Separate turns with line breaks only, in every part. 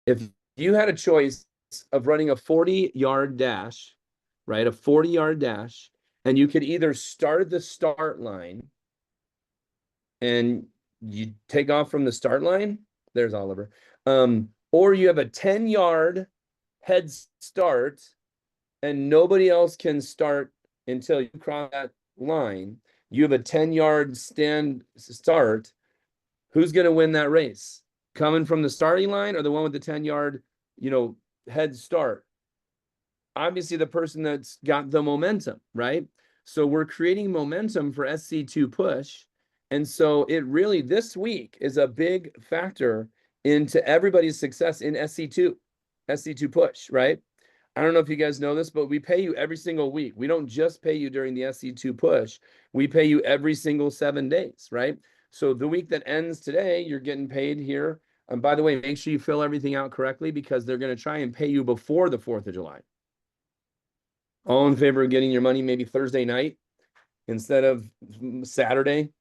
if you had a choice of running a 40-yard dash, right? A 40-yard dash, and you could either start at the start line and you take off from the start line. There's Oliver. Or you have a 10-yard head start and nobody else can start until you cross that line. You have a 10-yard stand start. Who's going to win that race? Coming from the starting line or the one with the 10-yard, head start? Obviously, the person that's got the momentum, right? So we're creating momentum for SC2 push. And so it really, this week is a big factor into everybody's success in SC2 push, right? I don't know if you guys know this, but we pay you every single week. We don't just pay you during the SC2 push. We pay you every single 7 days, right? So the week that ends today, you're getting paid here. And by the way, make sure you fill everything out correctly because they're going to try and pay you before the 4th of July. All in favor of getting your money maybe Thursday night instead of Saturday,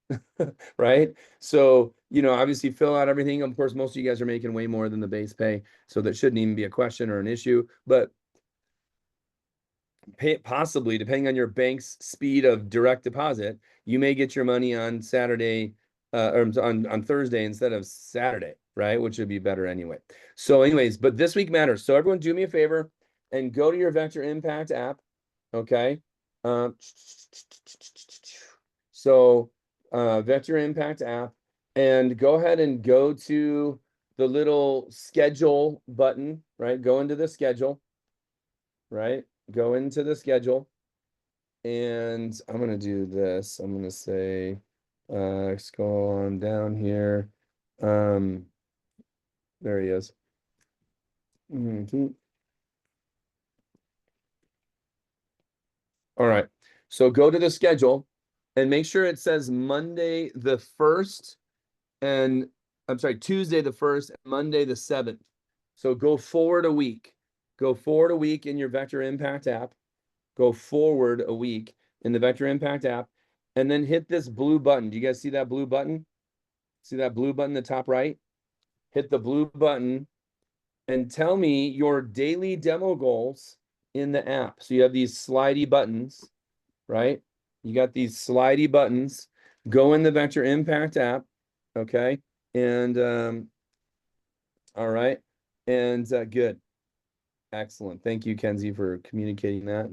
right? So, obviously fill out everything. Of course, most of you guys are making way more than the base pay, so that shouldn't even be a question or an issue. But possibly, depending on your bank's speed of direct deposit, you may get your money on Saturday or on Thursday instead of Saturday, right? Which would be better anyway. So anyways, but this week matters. So everyone do me a favor and go to your Vector Impact app. Okay. So Vector Impact app, and go ahead and go to the little schedule button, right? Go into the schedule, right? Go into the schedule. And I'm going to do this. I'm going to say, let's go on down here. There he is. All right. So go to the schedule and make sure it says Monday the 1st and Tuesday the 1st and Monday the 7th. So go forward a week. Go forward a week in your Vector Impact app. Go forward a week in the Vector Impact app, and then hit this blue button. Do you guys see that blue button? See that blue button in the top right? Hit the blue button and tell me your daily demo goals in the app. So you have these slidey buttons, right? You got these slidey buttons. Go in the Vector Impact app, okay? And all right, and good. Excellent. Thank you, Kenzie, for communicating that.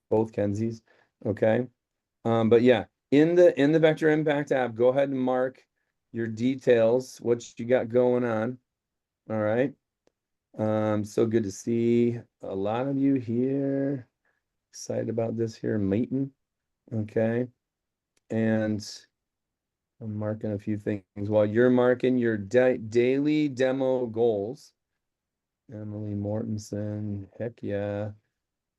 Both Kenzies, okay? But yeah, in the Vector Impact app, go ahead and mark your details, what you got going on. All right. So good to see a lot of you here. Excited about this here meeting. Okay. And I'm marking a few things while you're marking your daily demo goals. Emily Mortensen, heck yeah.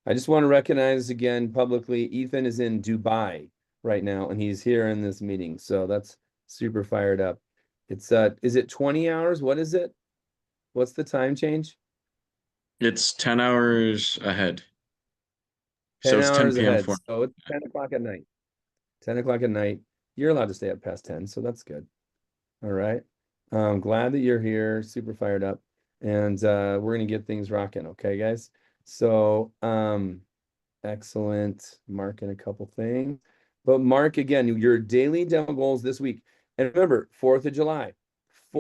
I just want to recognize again publicly, Ethan is in Dubai right now, and he's here in this meeting. So that's super fired up. It's is it 20 hours? What is it? What's the time change?
It's 10 hours ahead.
10
So it's 10
hours
p.m.
ahead.
for
So it's 10 o'clock at night. 10 o'clock at night. You're allowed to stay up past 10, so that's good. All right. I'm glad that you're here, super fired up. And we're gonna get things rocking, okay, guys? So excellent. Marking a couple things. But mark again your daily demo goals this week. And remember, 4th of July.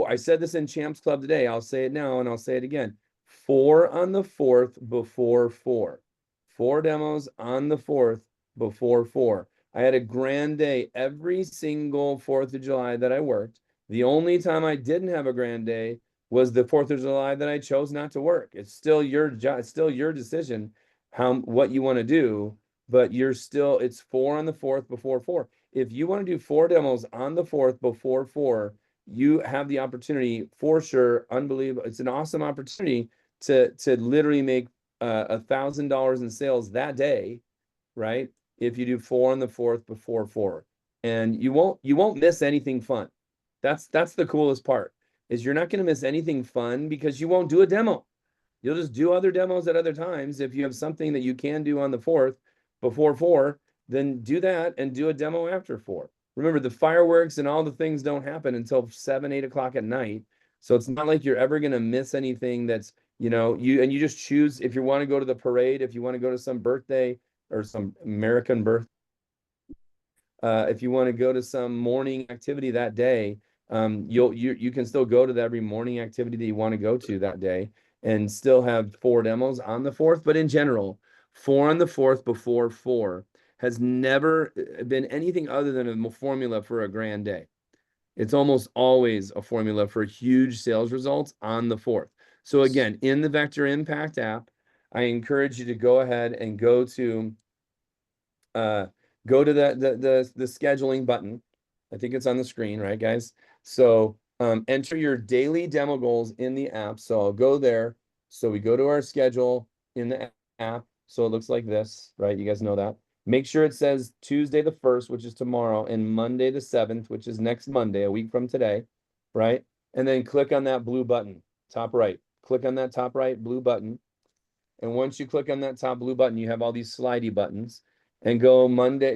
I said this in Champs Club today. I'll say it now and I'll say it again. 4 on the 4th before 4. 4 demos on the 4th before 4. I had a grand day every single 4th of July that I worked. The only time I didn't have a grand day was the 4th of July that I chose not to work. It's still your job, it's still your decision what you want to do, but it's 4 on the 4th before 4. If you want to do 4 demos on the 4th before 4, you have the opportunity for sure. Unbelievable. It's an awesome opportunity to literally make $1,000 in sales that day, right? If you do 4 on the 4th before 4. And you won't miss anything fun. That's the coolest part, is you're not going to miss anything fun because you won't do a demo. You'll just do other demos at other times. If you have something that you can do on the 4th before 4, then do that and do a demo after 4. Remember, the fireworks and all the things don't happen until 7, 8 o'clock at night. So it's not like you're ever going to miss anything that's, you just choose if you want to go to the parade, if you want to go to some birthday or some American birth, if you want to go to some morning activity that day, you can still go to the every morning activity that you want to go to that day and still have 4 demos on the 4th. But in general, 4 on the 4th before 4 has never been anything other than a formula for a grand day. It's almost always a formula for huge sales results on the 4th. So again, in the Vector Impact app, I encourage you to go ahead and uh, go to the scheduling button. I think it's on the screen, right, guys? So enter your daily demo goals in the app. So I'll go there. So we go to our schedule in the app. So it looks like this, right? You guys know that. Make sure it says Tuesday the 1st, which is tomorrow, and Monday the 7th, which is next Monday, a week from today, right? And then click on that blue button, top right. Click on that top right blue button. And once you click on that top blue button, you have all these slidey buttons and go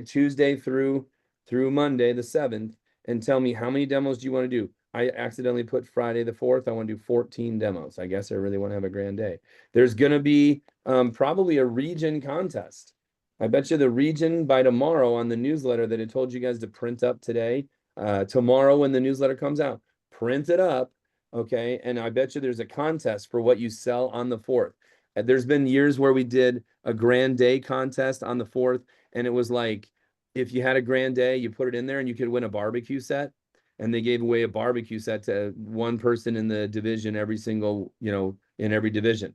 Tuesday through Monday the 7th and tell me how many demos do you want to do? I accidentally put Friday the 4th. I want to do 14 demos. I guess I really want to have a grand day. There's going to be probably a region contest. I bet you the region by tomorrow on the newsletter that I told you guys to print up today, tomorrow when the newsletter comes out, print it up, okay? And I bet you there's a contest for what you sell on the 4th. There's been years where we did a grand day contest on the 4th, and it was like, if you had a grand day, you put it in there and you could win a barbecue set. And they gave away a barbecue set to one person in the division, every single, in every division.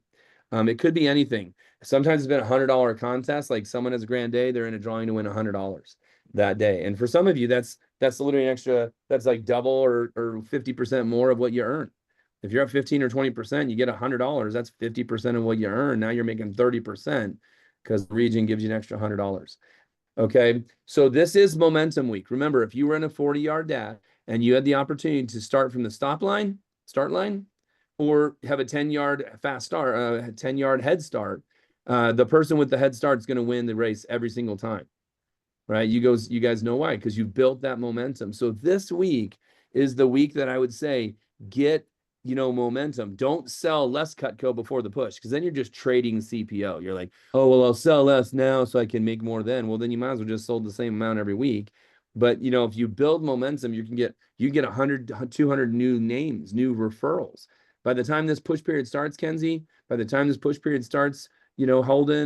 It could be anything. Sometimes it's been $100 contest. Like someone has a grand day, they're in a drawing to win $100 that day. And for some of you, that's literally an extra, that's like double or 50% more of what you earn. If you're up 15 or 20%, you get $100. That's 50% of what you earn. Now you're making 30% because the region gives you an extra $100. Okay, so this is momentum week. Remember, if you were in a 40-yard dash and you had the opportunity to start from the start line, or have a 10-yard fast start, 10-yard head start, the person with the head start is going to win the race every single time, right? You guys know why? Because you've built that momentum. So this week is the week that I would say get momentum. Don't sell less Cutco before the push, because then you're just trading CPO. You're like, oh, well, I'll sell less now so I can make more then. Well, then you might as well just sold the same amount every week. But if you build momentum, you get 100, 200 new names, new referrals. By the time this push period starts, Kenzie, Holden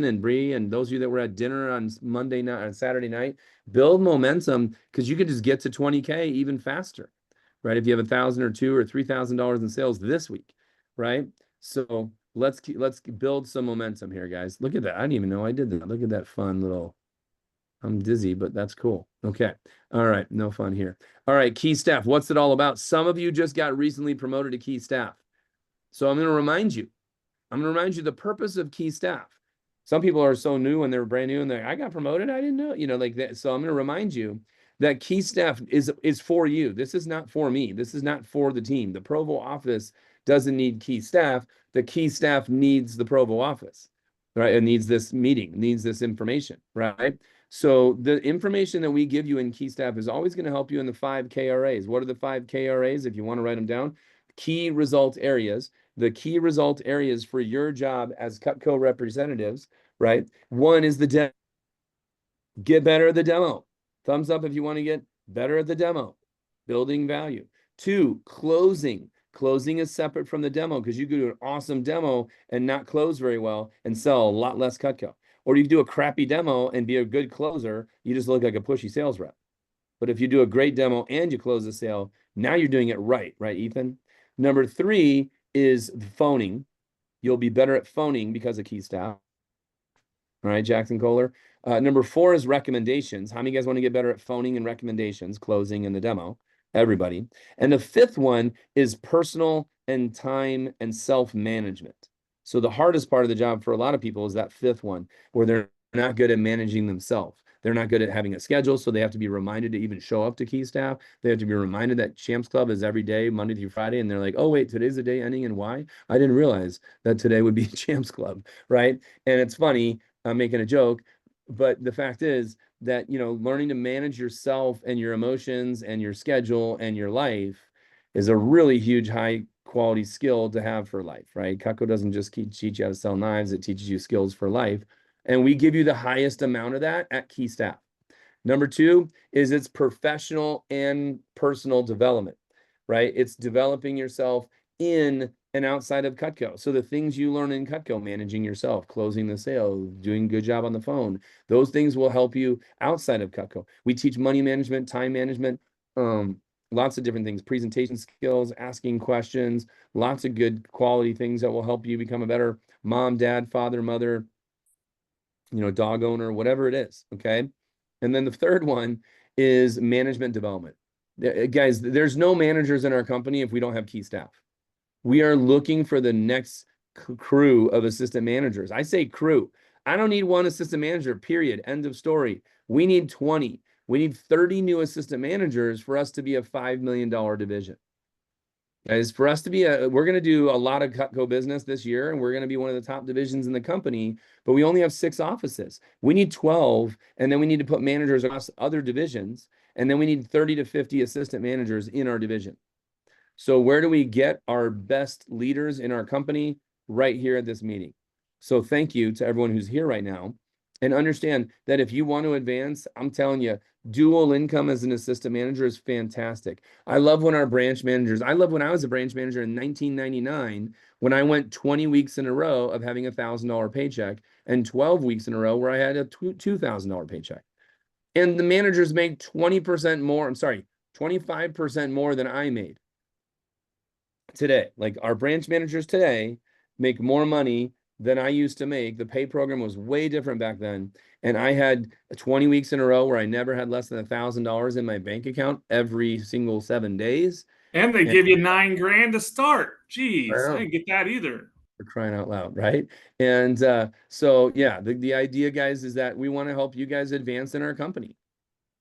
and Bree and those of you that were at dinner on Monday night, on Saturday night, build momentum, because you can just get to 20K even faster, right? If you have $1,000 or $2,000 or $3,000 in sales this week, right? So let's build some momentum here, guys. Look at that. I didn't even know I did that. Look at that fun little, I'm dizzy, but that's cool. Okay. All right. No fun here. All right. Key staff. What's it all about? Some of you just got recently promoted to key staff. So I'm going to remind you the purpose of key staff. Some people are so new and they're brand new and they're, I got promoted. I didn't know, like that. So I'm going to remind you that key staff is for you. This is not for me. This is not for the team. The Provo office doesn't need key staff. The key staff needs the Provo office, right? It needs this meeting, needs this information, right? So the information that we give you in key staff is always going to help you in the 5 KRAs. What are the 5 KRAs? If you want to write them down, key result areas. The key result areas for your job as Cutco representatives, right? One is the demo. Get better at the demo. Thumbs up if you want to get better at the demo. Building value. 2, closing. Closing is separate from the demo, because you could do an awesome demo and not close very well and sell a lot less Cutco. Or you do a crappy demo and be a good closer. You just look like a pushy sales rep. But if you do a great demo and you close the sale, now you're doing it right, Ethan? Number 3 is phoning. You'll be better at phoning because of key staff. All right, Jackson Kohler. Number 4 is recommendations. How many of you guys want to get better at phoning and recommendations, closing and the demo? Everybody. And the 5th one is personal and time and self-management. So the hardest part of the job for a lot of people is that 5th one, where they're not good at managing themselves. They're not good at having a schedule, so they have to be reminded to even show up to key staff. They have to be reminded that Champs Club is every day, Monday through Friday, and they're like, oh, wait, today's the day ending, and why? I didn't realize that today would be Champs Club, right? And it's funny, I'm making a joke, but the fact is that, learning to manage yourself and your emotions and your schedule and your life is a really huge high quality skill to have for life, right? Cutco doesn't just teach you how to sell knives, it teaches you skills for life. And we give you the highest amount of that at Key Staff. Number two is it's professional and personal development, right? It's developing yourself in and outside of Cutco. So the things you learn in Cutco, managing yourself, closing the sale, doing a good job on the phone, those things will help you outside of Cutco. We teach money management, time management, lots of different things, presentation skills, asking questions, lots of good quality things that will help you become a better mom, dad, father, mother, dog owner, whatever it is. Okay. And then the third one is management development. Guys, there's no managers in our company if we don't have Key Staff. We are looking for the next crew of assistant managers. I say crew. I don't need one assistant manager, period. End of story. We need 20. We need 30 new assistant managers for us to be a $5 million division. Guys, for us to be we're going to do a lot of Cutco business this year, and we're going to be one of the top divisions in the company, but we only have 6 offices. We need 12, and then we need to put managers across other divisions, and then we need 30 to 50 assistant managers in our division. So where do we get our best leaders in our company? Right here at this meeting. So thank you to everyone who's here right now. And understand that if you want to advance, I'm telling you, dual income as an assistant manager is fantastic. I love when our branch managers, I love when I was a branch manager in 1999, when I went 20 weeks in a row of having $1,000 paycheck and 12 weeks in a row where I had a $2,000 paycheck. And the managers made 20% more, 25% more than I made today. Like our branch managers today make more money than I used to make. The pay program was way different back then. And I had 20 weeks in a row where I never had less than $1,000 in my bank account every single 7 days.
And they give you $9,000 to start. Jeez, I didn't get that either.
For crying out loud, right? And so yeah, the idea, guys, is that we want to help you guys advance in our company.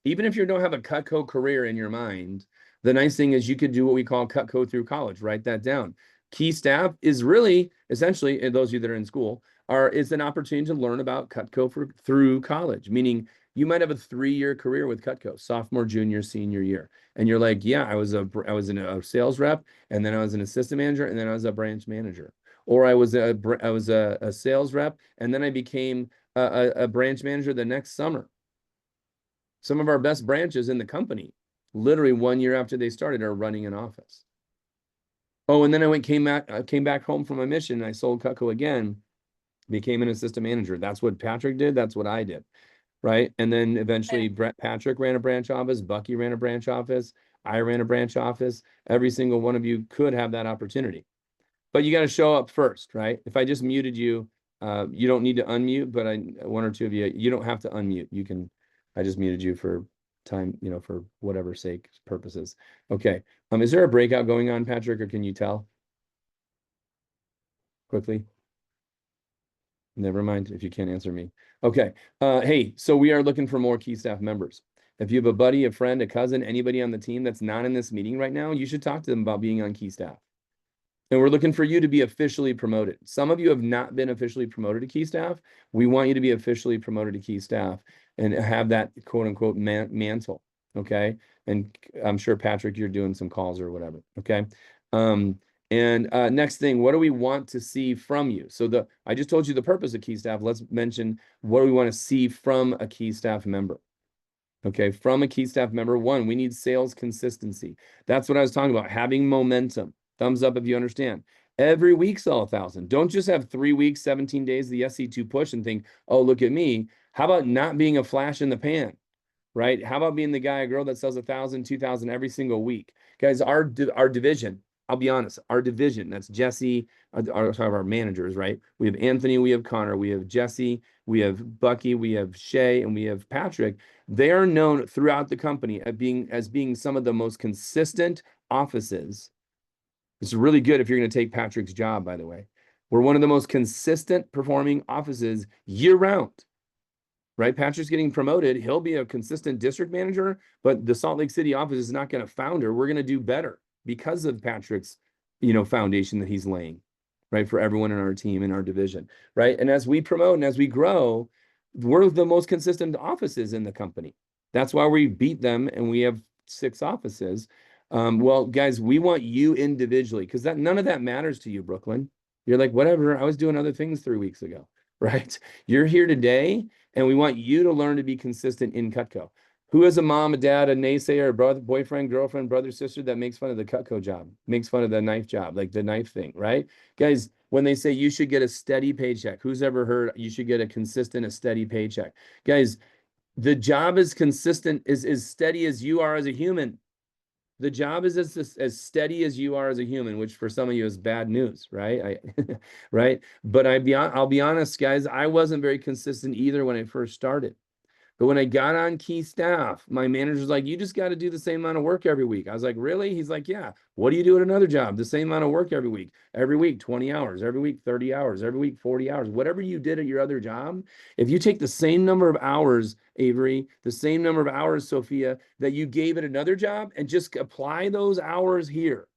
Even if you don't have a Cutco career in your mind, the nice thing is you could do what we call Cutco through college. Write that down. Key Staff is really, essentially, and those of you that are in school, it's an opportunity to learn about Cutco through college, meaning you might have a 3-year career with Cutco, sophomore, junior, senior year. And you're like, yeah, I was a sales rep, and then I was an assistant manager, and then I was a branch manager. Or I was a sales rep, and then I became a branch manager the next summer. Some of our best branches in the company, literally 1 year after they started, are running an office. Oh, and then I came back home from my mission, and I sold Cutco again, became an assistant manager. That's what Patrick did. That's what I did, right? And then eventually Patrick ran a branch office, Bucky ran a branch office, I ran a branch office. Every single one of you could have that opportunity. But you got to show up first, right? If I just muted you, you don't need to unmute, but one or two of you don't have to unmute. You can. I just muted you for time, for whatever sake purposes. Okay. Is there a breakout going on, Patrick, or can you tell? Quickly. Never mind if you can't answer me. Okay. Hey, so we are looking for more Key Staff members. If you have a buddy, a friend, a cousin, anybody on the team that's not in this meeting right now, you should talk to them about being on Key Staff. And we're looking for you to be officially promoted. Some of you have not been officially promoted to Key Staff. We want you to be officially promoted to Key Staff and have that quote unquote mantle. Okay. And I'm sure, Patrick, you're doing some calls or whatever. Okay. Next thing, what do we want to see from you? So I just told you the purpose of Key Staff. Let's mention what do we want to see from a Key Staff member. Okay. From a Key Staff member, one, we need sales consistency. That's what I was talking about. Having momentum. Thumbs up if you understand. Every week sell 1,000. Don't just have 3 weeks, 17 days, the SC2 push and think, oh, look at me. How about not being a flash in the pan, right? How about being the guy or girl that sells 1,000, 2,000 every single week? Guys, our division, I'll be honest, our division, that's Jesse, our managers, right? We have Anthony, we have Connor, we have Jesse, we have Bucky, we have Shay, and we have Patrick. They are known throughout the company as being some of the most consistent offices. It's really good if you're going to take Patrick's job, by the way. We're one of the most consistent performing offices year round, right? Patrick's getting promoted. He'll be a consistent district manager, but the Salt Lake City office is not going to founder. We're going to do better because of Patrick's, foundation that he's laying, right? For everyone in our team, in our division, right? And as we promote and as we grow, we're the most consistent offices in the company. That's why we beat them and we have 6 offices. Well, guys, we want you individually because that none of that matters to you, Brooklyn. You're like, whatever, I was doing other things 3 weeks ago, right? You're here today, and we want you to learn to be consistent in Cutco. Who is a mom, a dad, a naysayer, a brother, boyfriend, girlfriend, brother, sister that makes fun of the Cutco job, makes fun of the knife job, like the knife thing, right? Guys, when they say you should get a steady paycheck, who's ever heard you should get a consistent, a steady paycheck? Guys, the job is consistent, is as steady as you are as a human. The job is as steady as you are as a human, which for some of you is bad news, right? Right? But I'll be honest, guys, I wasn't very consistent either when I first started. But when I got on key staff, my manager's like, you just got to do the same amount of work every week. I was like, really? He's like, yeah. What do you do at another job? The same amount of work every week. Every week, 20 hours. Every week, 30 hours. Every week, 40 hours. Whatever you did at your other job, if you take the same number of hours, Avery, the same number of hours, Sophia, that you gave at another job and just apply those hours here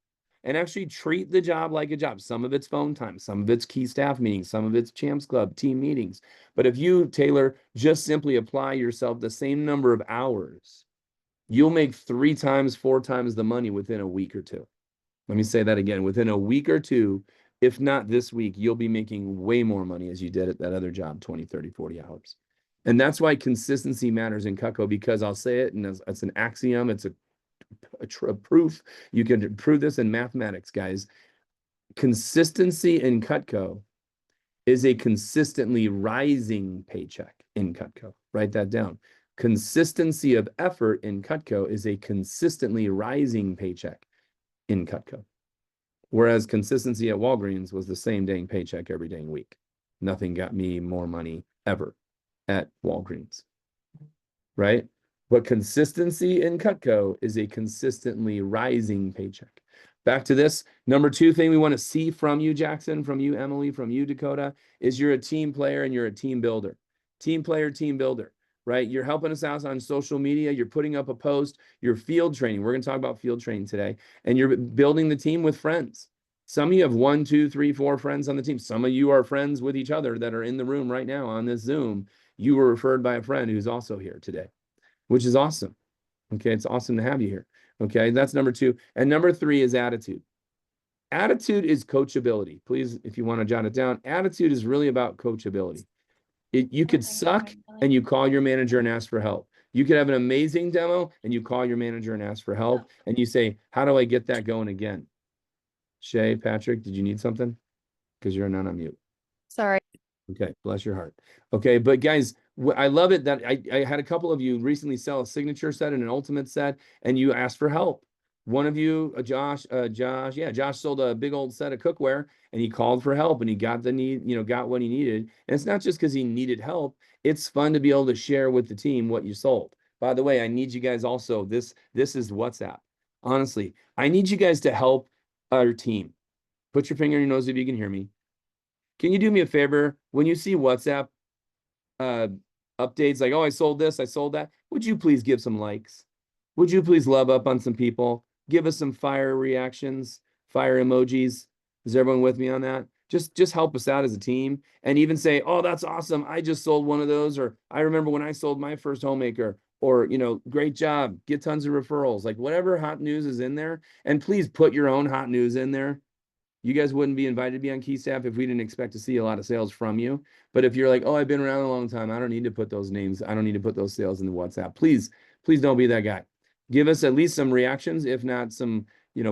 and actually treat the job like a job. Some of it's phone time, some of it's key staff meetings, some of it's Champs Club team meetings. But if you, Taylor, just simply apply yourself the same number of hours, you'll make 3 times, 4 times the money within a week or two. Let me say that again. Within a week or two, if not this week, you'll be making way more money as you did at that other job, 20, 30, 40 hours. And that's why consistency matters in Cutco, because I'll say it, and it's an axiom, it's a proof. You can prove this in mathematics, guys. Consistency in Cutco is a consistently rising paycheck in Cutco. Write that down. Consistency of effort in Cutco is a consistently rising paycheck in Cutco. Whereas consistency at Walgreens was the same dang paycheck every dang week. Nothing got me more money ever at Walgreens, right? But consistency in Cutco is a consistently rising paycheck. Back to this, number 2 thing we want to see from you, Jackson, from you, Emily, from you, Dakota, is you're a team player and you're a team builder. Team player, team builder, right? You're helping us out on social media. You're putting up a post. You're field training. We're going to talk about field training today. And you're building the team with friends. Some of you have 1, 2, 3, 4 friends on the team. Some of you are friends with each other that are in the room right now on this Zoom. You were referred by a friend who's also here today, which is awesome. Okay, it's awesome to have you here. Okay, that's number 2. And number 3 is attitude. Attitude is coachability. Please, if you want to jot it down, attitude is really about coachability. You could suck and you call your manager and ask for help. You could have an amazing demo and you call your manager and ask for help. And you say, how do I get that going again? Shay, Patrick, did you need something? Because you're not on mute.
Sorry.
Okay, bless your heart. Okay, but guys, I love it that I had a couple of you recently sell a signature set and an ultimate set, and you asked for help. One of you, Josh sold a big old set of cookware, and he called for help, and he got got what he needed. And it's not just because he needed help. It's fun to be able to share with the team what you sold. By the way, I need you guys also. This is WhatsApp. Honestly, I need you guys to help our team. Put your finger in your nose if you can hear me. Can you do me a favor? When you see WhatsApp updates like, oh, I sold this, I sold that, would you please give some likes? Would you please love up on some people? Give us some fire reactions, fire emojis. Is everyone with me on that? Just help us out as a team, and even say, oh, that's awesome, I just sold one of those, or I remember when I sold my first homemaker, or great job, get tons of referrals, like whatever hot news is in there. And please put your own hot news in there. You guys wouldn't be invited to be on key staff if we didn't expect to see a lot of sales from you. But if you're like, oh, I've been around a long time, I don't need to put those names, I don't need to put those sales in the WhatsApp. Please don't be that guy. Give us at least some reactions, if not some,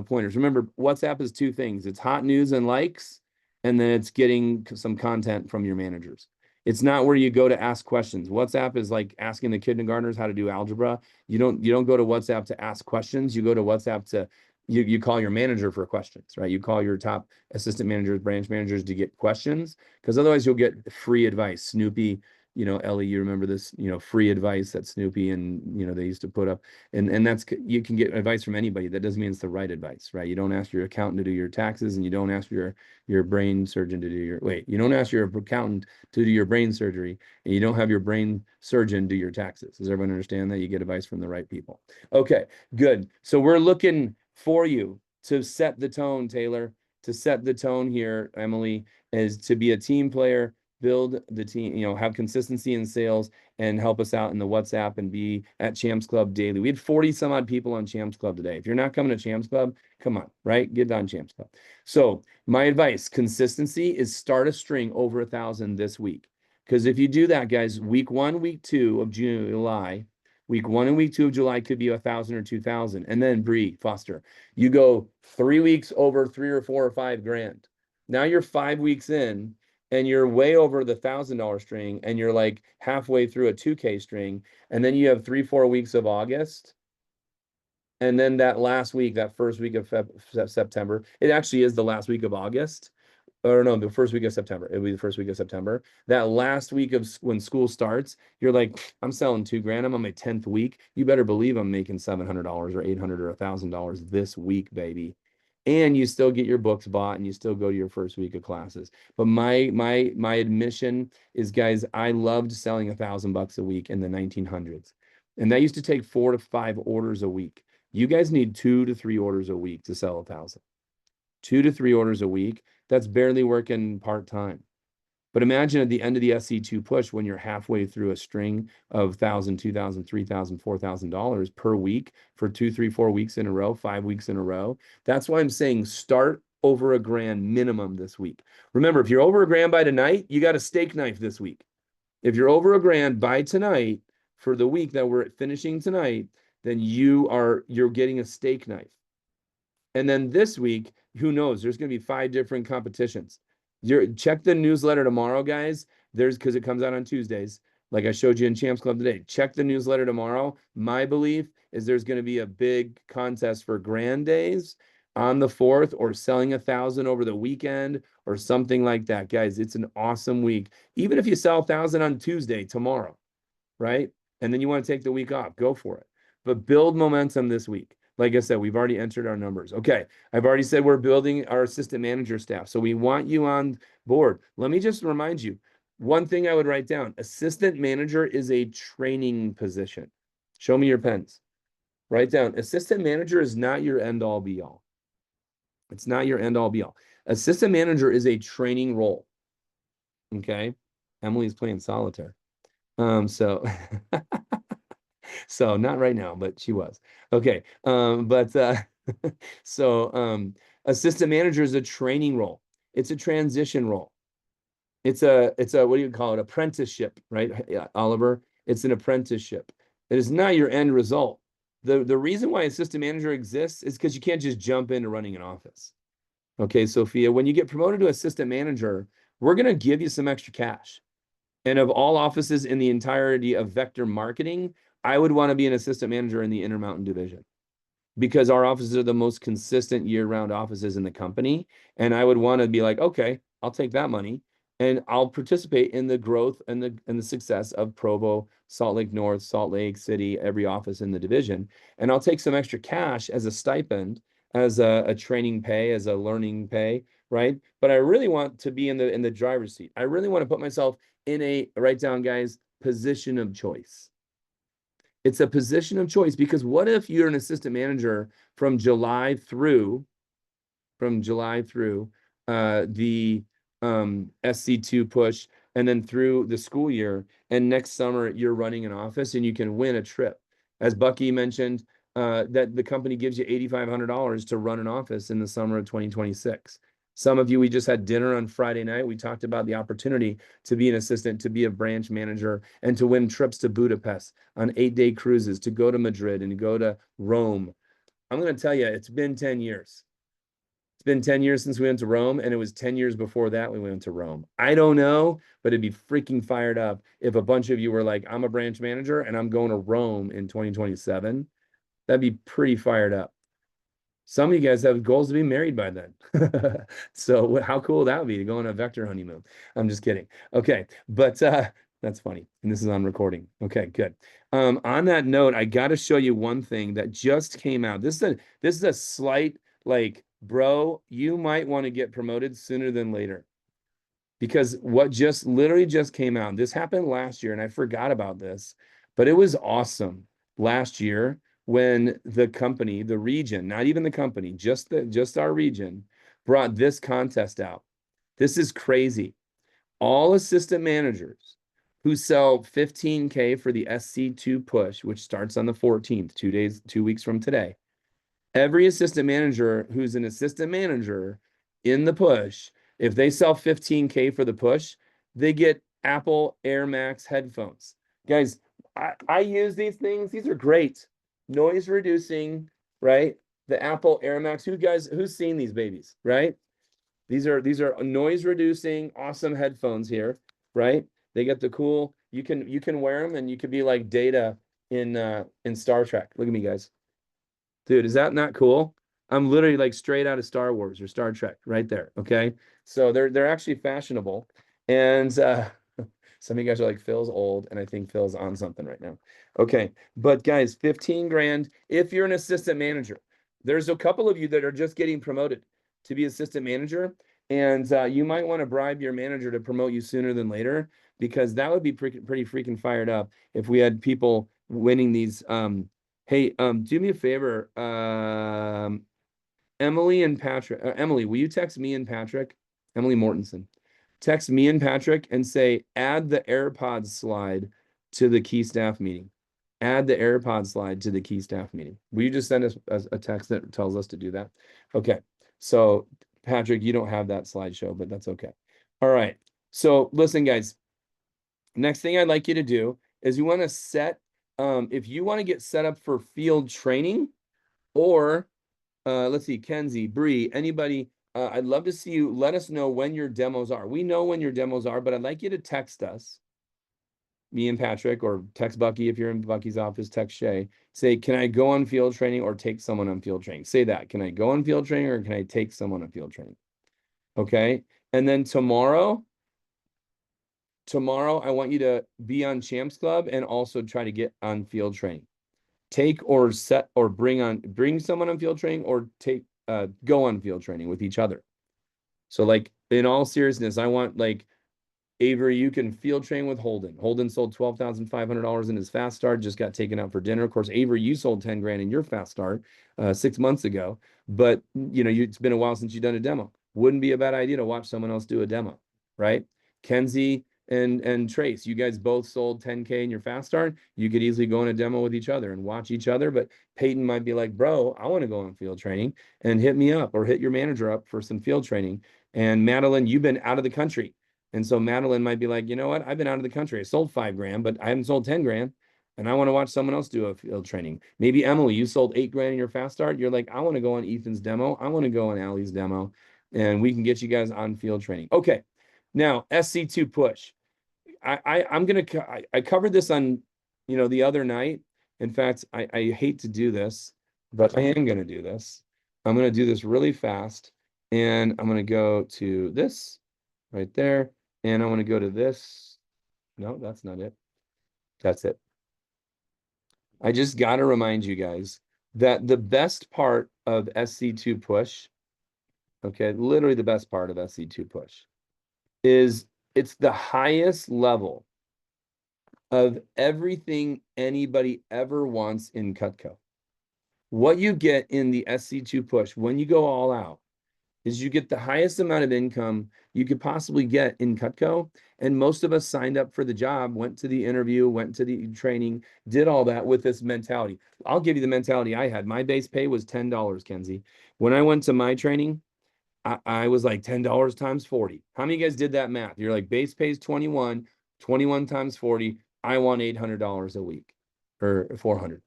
pointers. Remember, WhatsApp is 2 things. It's hot news and likes, and then it's getting some content from your managers. It's not where you go to ask questions. WhatsApp is like asking the kindergartners how to do algebra. You don't go to WhatsApp to ask questions. You go to WhatsApp to you call your manager for questions, right? You call your top assistant managers, branch managers to get questions, because otherwise you'll get free advice. Snoopy, Ellie, you remember this, free advice that Snoopy and, they used to put up. And that's, you can get advice from anybody. That doesn't mean it's the right advice, right? You don't ask your accountant to do your taxes, and you don't ask your brain surgeon to do you don't ask your accountant to do your brain surgery, and you don't have your brain surgeon do your taxes. Does everyone understand that? You get advice from the right people. Okay, good. So we're looking for you to set the tone, Taylor, to set the tone here, Emily, is to be a team player, build the team, have consistency in sales and help us out in the WhatsApp and be at Champs Club daily. We had 40 some odd people on Champs Club today. If you're not coming to Champs Club, come on, right? Get on Champs Club. So my advice, consistency, is start a string over 1,000 this week. Because if you do that, guys, week 1, week 2 of July, week 1 and week 2 of July could be 1,000 or 2,000. And then Bree Foster, you go 3 weeks over 3 or 4 or 5 grand. Now you're 5 weeks in and you're way over the $1,000 string and you're like halfway through a 2K string. And then you have 3-4 weeks of August. And then that last week, that first week of September, it actually is the last week of August. Or no, the first week of September. It'll be the first week of September. That last week of when school starts, you're like, I'm selling $2 grand. I'm on my 10th week. You better believe I'm making $700 or $800 or $1,000 this week, baby. And you still get your books bought and you still go to your first week of classes. But my admission is, guys, I loved selling $1,000 a week in the 1900s. And that used to take 4 to 5 orders a week. You guys need 2 to 3 orders a week to sell 1,000. 2 to 3 orders a week. That's barely working part-time. But imagine at the end of the SC2 push, when you're halfway through a string of $1,000, $2,000, $3,000, $4,000 per week for 2, 3, 4 weeks in a row, 5 weeks in a row. That's why I'm saying start over $1 grand minimum this week. Remember, if you're over $1 grand by tonight, you got a steak knife this week. If you're over $1 grand by tonight for the week that we're finishing tonight, then you're getting a steak knife. And then this week, who knows? There's going to be 5 different competitions. Check the newsletter tomorrow, guys. Because it comes out on Tuesdays, like I showed you in Champs Club today. Check the newsletter tomorrow. My belief is there's going to be a big contest for grand days on the 4th, or selling 1,000 over the weekend or something like that. Guys, it's an awesome week. Even if you sell 1,000 on Tuesday, tomorrow, right? And then you want to take the week off, go for it. But build momentum this week. Like I said, we've already entered our numbers. Okay, I've already said we're building our assistant manager staff. So we want you on board. Let me just remind you, one thing I would write down: assistant manager is a training position. Show me your pens. Write down, assistant manager is not your end all be all. It's not your end all be all. Assistant manager is a training role. Okay, Emily's playing solitaire. So So not right now, but she was. Okay. Assistant manager is a training role. It's a transition role. It's a what do you call it? Apprenticeship, right? Yeah, Oliver. It's an apprenticeship. It is not your end result. The reason why assistant manager exists is because you can't just jump into running an office. Okay, Sophia, when you get promoted to assistant manager, we're going to give you some extra cash. And of all offices in the entirety of Vector Marketing, I would want to be an assistant manager in the Intermountain division, because our offices are the most consistent year-round offices in the company. And I would want to be like, okay, I'll take that money and I'll participate in the growth and the success of Provo, Salt Lake North, Salt Lake City, every office in the division. And I'll take some extra cash as a stipend, as a training pay, as a learning pay, right? But I really want to be in the driver's seat. I really want to put myself in a, write down, guys, position of choice. It's a position of choice, because what if you're an assistant manager from July through the SC2 push, and then through the school year, and next summer you're running an office and you can win a trip. As Bucky mentioned, that the company gives you $8,500 to run an office in the summer of 2026. Some of you, we just had dinner on Friday night. We talked about the opportunity to be an assistant, to be a branch manager, and to win trips to Budapest on 8-day cruises, to go to Madrid and to go to Rome. I'm going to tell you, it's been 10 years. It's been 10 years since we went to Rome, and it was 10 years before that we went to Rome. I don't know, but it'd be freaking fired up if a bunch of you were like, I'm a branch manager and I'm going to Rome in 2027. That'd be pretty fired up. Some of you guys have goals to be married by then. So how cool would that be, to go on a Vector honeymoon? I'm just kidding. Okay, but that's funny. And this is on recording. Okay, good. On that note, I got to show you one thing that just came out. This is a slight, like, bro, you might want to get promoted sooner than later. Because what just literally just came out, this happened last year, and I forgot about this, but it was awesome last year when the company, the region, not even the company, just our region, brought this contest out. This is crazy. all assistant managers who sell 15K for the SC2 push, which starts on the 14th, 2 weeks from today. Every assistant manager who's an assistant manager in the push, if they sell 15K for the push, they get Apple Air Max headphones. Guys, I use these things. These are great. Noise reducing, right? The Apple Air Max. Who's seen these babies, right? These are noise reducing, awesome headphones here, right? They get the cool, you can wear them and you could be like Data in Star Trek. Look at me, guys. Dude, is that not cool? I'm literally like straight out of Star Wars or Star Trek right there. Okay. So they're actually fashionable. And some of you guys are like, Phil's old, and I think Phil's on something right now. Okay. But guys, 15 grand if you're an assistant manager. There's a couple of you that are just getting promoted to be assistant manager. And you might want to bribe your manager to promote you sooner than later, because that would be pretty freaking fired up if we had people winning these. Hey, do me a favor. Emily and Patrick. Emily, will you text me and Patrick? Emily Mortensen. Text me and Patrick and say, add the AirPods slide to the key staff meeting. Add the AirPods slide to the key staff meeting. Will you just send us a text that tells us to do that? Okay. So, Patrick, you don't have that slideshow, but that's okay. All right. So, listen, guys. Next thing I'd like you to do is you want to set, if you want to get set up for field training, or let's see, Kenzie, Bree, anybody, I'd love to see you. Let us know when your demos are. We know when your demos are, but I'd like you to text us, me and Patrick, or text Bucky if you're in Bucky's office, text Shay. Say, can I go on field training or take someone on field training? Say that. Can I go on field training or can I take someone on field training? Okay. And then tomorrow, I want you to be on Champs Club and also try to get on field training. Take or set or bring someone on field training, or go on field training with each other. So like, in all seriousness, I want, like, Avery, you can field train with Holden. Holden sold $12,500 in his fast start, just got taken out for dinner. Of course, Avery, you sold 10 grand in your fast start 6 months ago, but it's been a while since you've done a demo. Wouldn't be a bad idea to watch someone else do a demo, right? Kenzie and Trace, you guys both sold 10K in your fast start. You could easily go on a demo with each other and watch each other. But Peyton might be like, bro, I want to go on field training, and hit me up or hit your manager up for some field training. And Madeline, you've been out of the country. And so Madeline might be like, you know what? I've been out of the country. I sold 5 grand, but I haven't sold 10 grand. And I want to watch someone else do a field training. Maybe Emily, you sold 8 grand in your fast start. You're like, I want to go on Ethan's demo. I want to go on Allie's demo. And we can get you guys on field training. Okay. Now, SC2 push. I covered this on, the other night. In fact, I hate to do this, but I am going to do this. I'm going to do this really fast. And I'm going to go to this right there. And I want to go to this. No, that's not it. That's it. I just got to remind you guys that the best part of SC2 push, okay, literally the best part of SC2 push, is it's the highest level of everything anybody ever wants in Cutco. What you get in the SC2 push when you go all out is you get the highest amount of income you could possibly get in Cutco. And most of us signed up for the job, went to the interview, went to the training, did all that with this mentality. I'll give you the mentality I had. My base pay was $10, Kenzie. When I went to my training, I was like $10 times 40. How many of you guys did that math? You're like, base pays 21 times 40. I want $800 a week, or 400.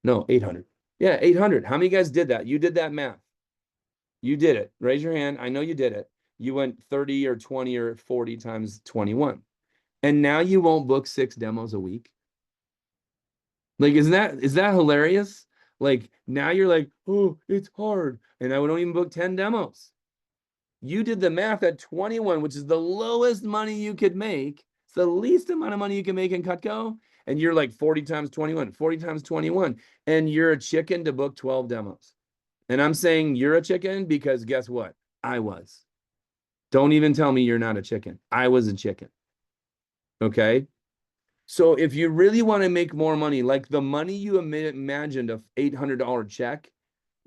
No, 800. Yeah, 800. How many of you guys did that? You did that math. You did it. Raise your hand. I know you did it. You went 30 or 20 or 40 times 21. And now you won't book 6 demos a week. Like, is that hilarious? Like, now you're like, oh, it's hard. And I don't even book 10 demos. You did the math at 21, which is the lowest money you could make. It's the least amount of money you can make in Cutco. And you're like 40 times 21, 40 times 21. And you're a chicken to book 12 demos. And I'm saying you're a chicken because guess what? I was. Don't even tell me you're not a chicken. I was a chicken. Okay? So if you really want to make more money, like the money you imagined, a $800 check,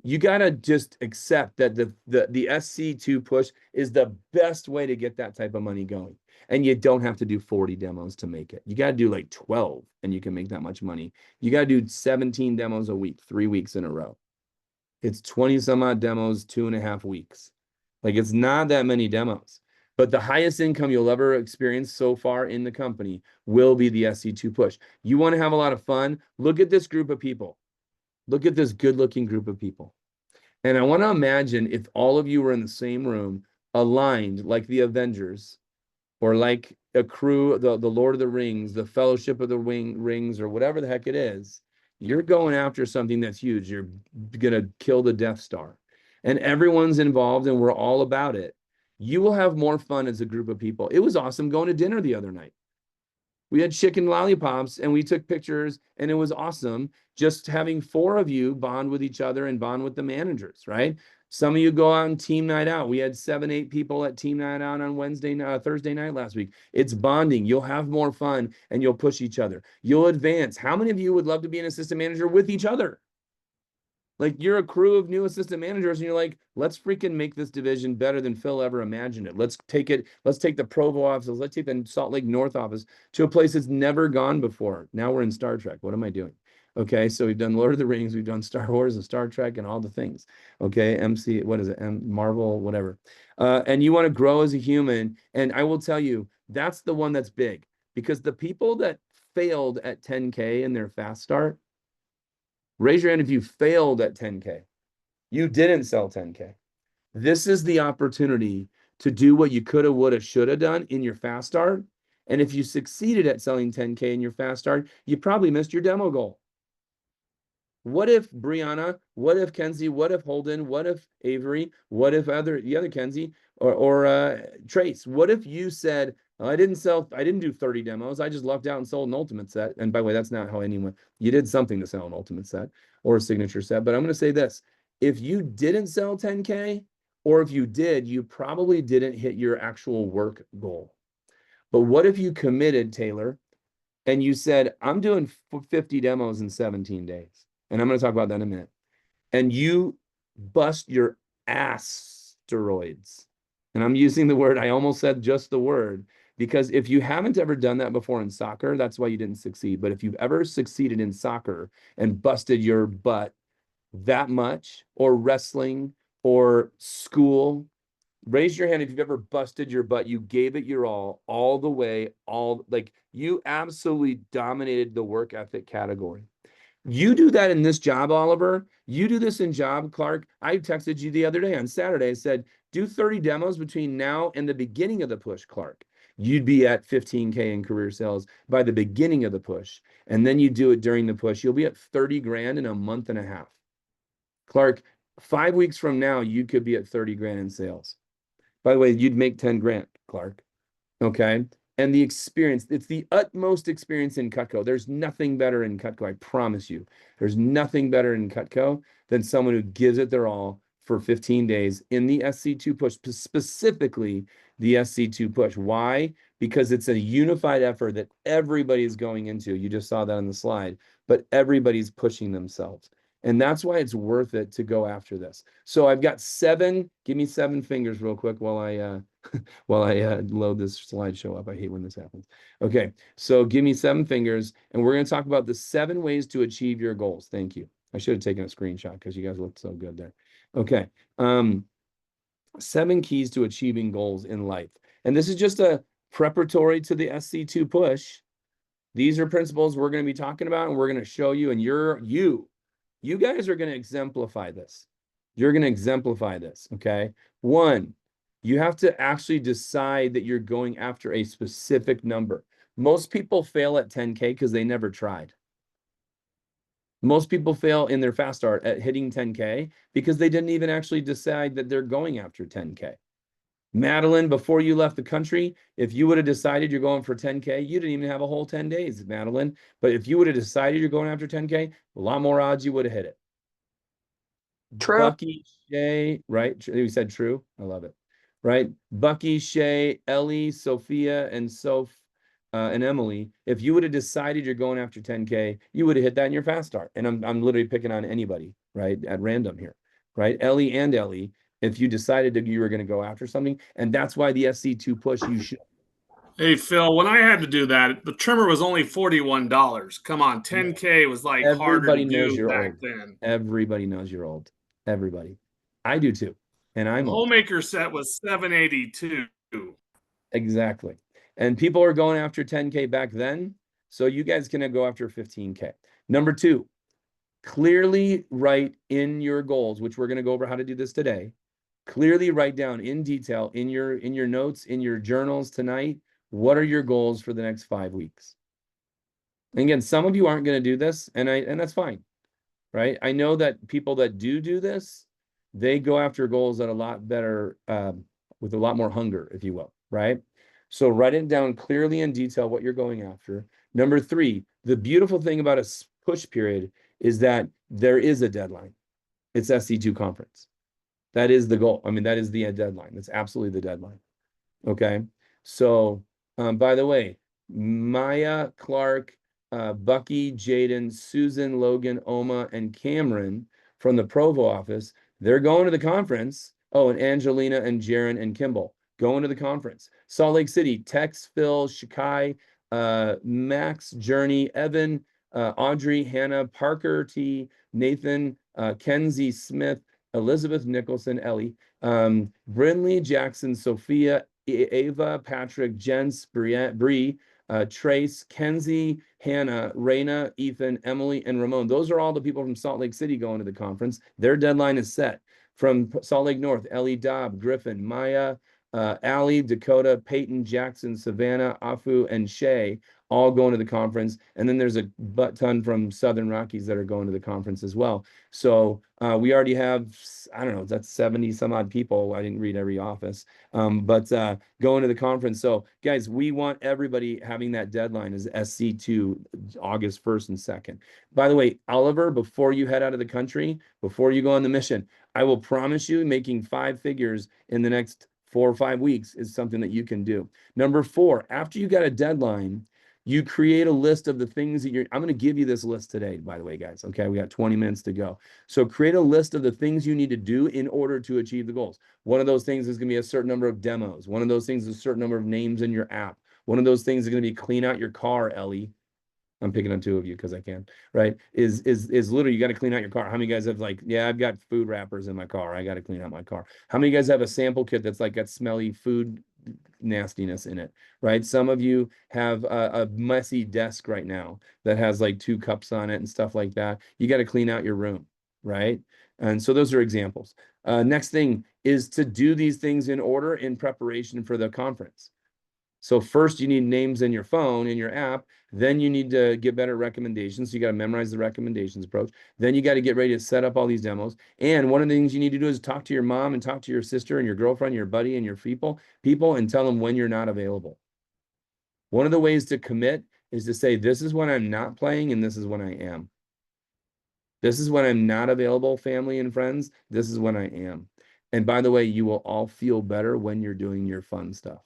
you gotta just accept that the SC2 push is the best way to get that type of money going. And you don't have to do 40 demos to make it. You got to do like 12 and you can make that much money. You got to do 17 demos a week, 3 weeks in a row. It's 20 some odd demos, 2.5 weeks. Like it's not that many demos. But the highest income you'll ever experience so far in the company will be the SC2 push. You want to have a lot of fun? Look at this group of people. Look at this good-looking group of people. And I want to imagine if all of you were in the same room, aligned like the Avengers, or like a crew, the Lord of the Rings, the Fellowship of the Rings, or whatever the heck it is, you're going after something that's huge. You're going to kill the Death Star. And everyone's involved and we're all about it. You will have more fun as a group of people. It was awesome going to dinner the other night. We had chicken lollipops and we took pictures and it was awesome just having 4 of you bond with each other and bond with the managers, right? Some of you go out and team night out. We had 7, 8 people at team night out on Thursday night last week. It's bonding. You'll have more fun and you'll push each other. You'll advance. How many of you would love to be an assistant manager with each other? Like you're a crew of new assistant managers and you're like, let's freaking make this division better than Phil ever imagined it. Let's take the Provo offices, let's take the Salt Lake North office to a place that's never gone before. Now we're in Star Trek. What am I doing? Okay, so we've done Lord of the Rings, we've done Star Wars and Star Trek and all the things. Okay, Marvel, whatever. And you want to grow as a human. And I will tell you, that's the one that's big because the people that failed at 10K in their fast start, raise your hand if you failed at 10K. You didn't sell 10K. This is the opportunity to do what you coulda, woulda, shoulda done in your fast start. And if you succeeded at selling 10K in your fast start, you probably missed your demo goal. What if Brianna, what if Kenzie, what if Holden, what if Avery, what if the other Kenzie or Trace? What if you said, oh, I didn't do 30 demos. I just lucked out and sold an ultimate set. And by the way, that's not how you did something to sell an ultimate set or a signature set. But I'm going to say this. If you didn't sell 10K, or if you did, you probably didn't hit your actual work goal. But what if you committed, Taylor, and you said, I'm doing 50 demos in 17 days. And I'm going to talk about that in a minute. And you bust your asteroids. And I'm using the word, I almost said just the word, because if you haven't ever done that before in soccer, that's why you didn't succeed. But if you've ever succeeded in soccer and busted your butt that much, or wrestling or school, raise your hand if you've ever busted your butt. You gave it your all the way, like you absolutely dominated the work ethic category. You do that in this job, Oliver. You do this in job, Clark. I texted you the other day on Saturday. I said, do 30 demos between now and the beginning of the push, Clark. You'd be at 15K in career sales by the beginning of the push. And then you do it during the push. You'll be at 30 grand in a month and a half. Clark, 5 weeks from now, you could be at 30 grand in sales. By the way, you'd make 10 grand, Clark. Okay. And the experience, it's the utmost experience in Cutco. There's nothing better in Cutco, I promise you. There's nothing better in Cutco than someone who gives it their all for 15 days in the SC2 push, specifically the SC2 push. Why? Because it's a unified effort that everybody's going into. You just saw that on the slide, but everybody's pushing themselves. And that's why it's worth it to go after this. So I've got 7, give me 7 fingers real quick while I load this slideshow up. I hate when this happens. Okay, so give me 7 fingers, and we're going to talk about the 7 ways to achieve your goals. Thank you. I should have taken a screenshot because you guys looked so good there. Okay, 7 keys to achieving goals in life. And this is just a preparatory to the SC2 push. These are principles we're going to be talking about, and we're going to show you, and you guys are going to exemplify this. You're going to exemplify this, okay? 1, you have to actually decide that you're going after a specific number. Most people fail at 10K because they never tried. Most people fail in their fast start at hitting 10K because they didn't even actually decide that they're going after 10K. Madeline, before you left the country, if you would have decided you're going for 10K, you didn't even have a whole 10 days, Madeline. But if you would have decided you're going after 10K, a lot more odds you would have hit it.
True.
Bucky, Shay, right? You said true. I love it. Right? Bucky, Shay, Ellie, Sophia, and and Emily, if you would have decided you're going after 10K, you would have hit that in your fast start. And I'm literally picking on anybody, right? At random here. right? Ellie and Ellie, if you decided that you were going to go after something. And that's why the SC2 push, you should.
Hey Phil, when I had to do that, the trimmer was only $41. Come on, 10K was like harder
Everybody
to
knows
do
you're
back
old.
then.
Everybody knows you're old. Everybody. I do too. And I'm old.
Homemaker set was 782.
Exactly. And people are going after 10K back then. So you guys can go after 15K. Number two, clearly write in your goals, which we're going to go over how to do this today. Clearly write down in detail in your notes, in your journals tonight, what are your goals for the next 5 weeks? And again, some of you aren't going to do this, and that's fine, right? I know that people that do this, they go after goals that are a lot better, with a lot more hunger, if you will, right? So write it down clearly in detail what you're going after. Number three, the beautiful thing about a push period is that there is a deadline. It's SC2 conference. That is the goal. I mean, that is the deadline. That's absolutely the deadline. Okay. So, by the way, Maya, Clark, Bucky, Jaden, Susan, Logan, Oma, and Cameron from the Provo office, they're going to the conference. Oh, and Angelina and Jaron and Kimball going to the conference. Salt Lake City, Tex, Phil, Shakai, Max, Journey, Evan, Audrey, Hannah, Parker T, Nathan, Kenzie Smith, Elizabeth Nicholson, Ellie, Brinley, Jackson, Sophia, Ava, Patrick, Jens, Bree, Trace, Kenzie, Hannah, Raina, Ethan, Emily, and Ramon. Those are all the people from Salt Lake City going to the conference. Their deadline is set. From Salt Lake North, Ellie Dobb, Griffin, Maya, Allie, Dakota, Peyton, Jackson, Savannah, Afu, and Shay all going to the conference. And then there's a butt ton from Southern Rockies that are going to the conference as well. So we already have, I don't know, that's 70 some odd people. I didn't read every office, but going to the conference. So guys, we want everybody having that deadline as SC2 August 1st and 2nd. By the way, Oliver, before you head out of the country, before you go on the mission, I will promise you making 5 figures in the next 4 or 5 weeks is something that you can do. Number 4, after you got a deadline, you create a list of the things that I'm going to give you this list today, by the way, guys. Okay, we got 20 minutes to go. So create a list of the things you need to do in order to achieve the goals. One of those things is going to be a certain number of demos. One of those things is a certain number of names in your app. One of those things is going to be clean out your car, Ellie. I'm picking on 2 of you because I can, right? Is literally you got to clean out your car. How many guys have like, yeah, I've got food wrappers in my car. I got to clean out my car. How many guys have a sample kit that's like got smelly food nastiness in it, right? Some of you have a messy desk right now that has like 2 cups on it and stuff like that. You got to clean out your room, right? And so those are examples. Next thing is to do these things in order in preparation for the conference. So first you need names in your phone, in your app. Then you need to get better recommendations. So you got to memorize the recommendations approach. Then you got to get ready to set up all these demos. And one of the things you need to do is talk to your mom and talk to your sister and your girlfriend, your buddy and your people and tell them when you're not available. One of the ways to commit is to say, this is when I'm not playing and this is when I am. This is when I'm not available, family and friends. This is when I am. And by the way, you will all feel better when you're doing your fun stuff.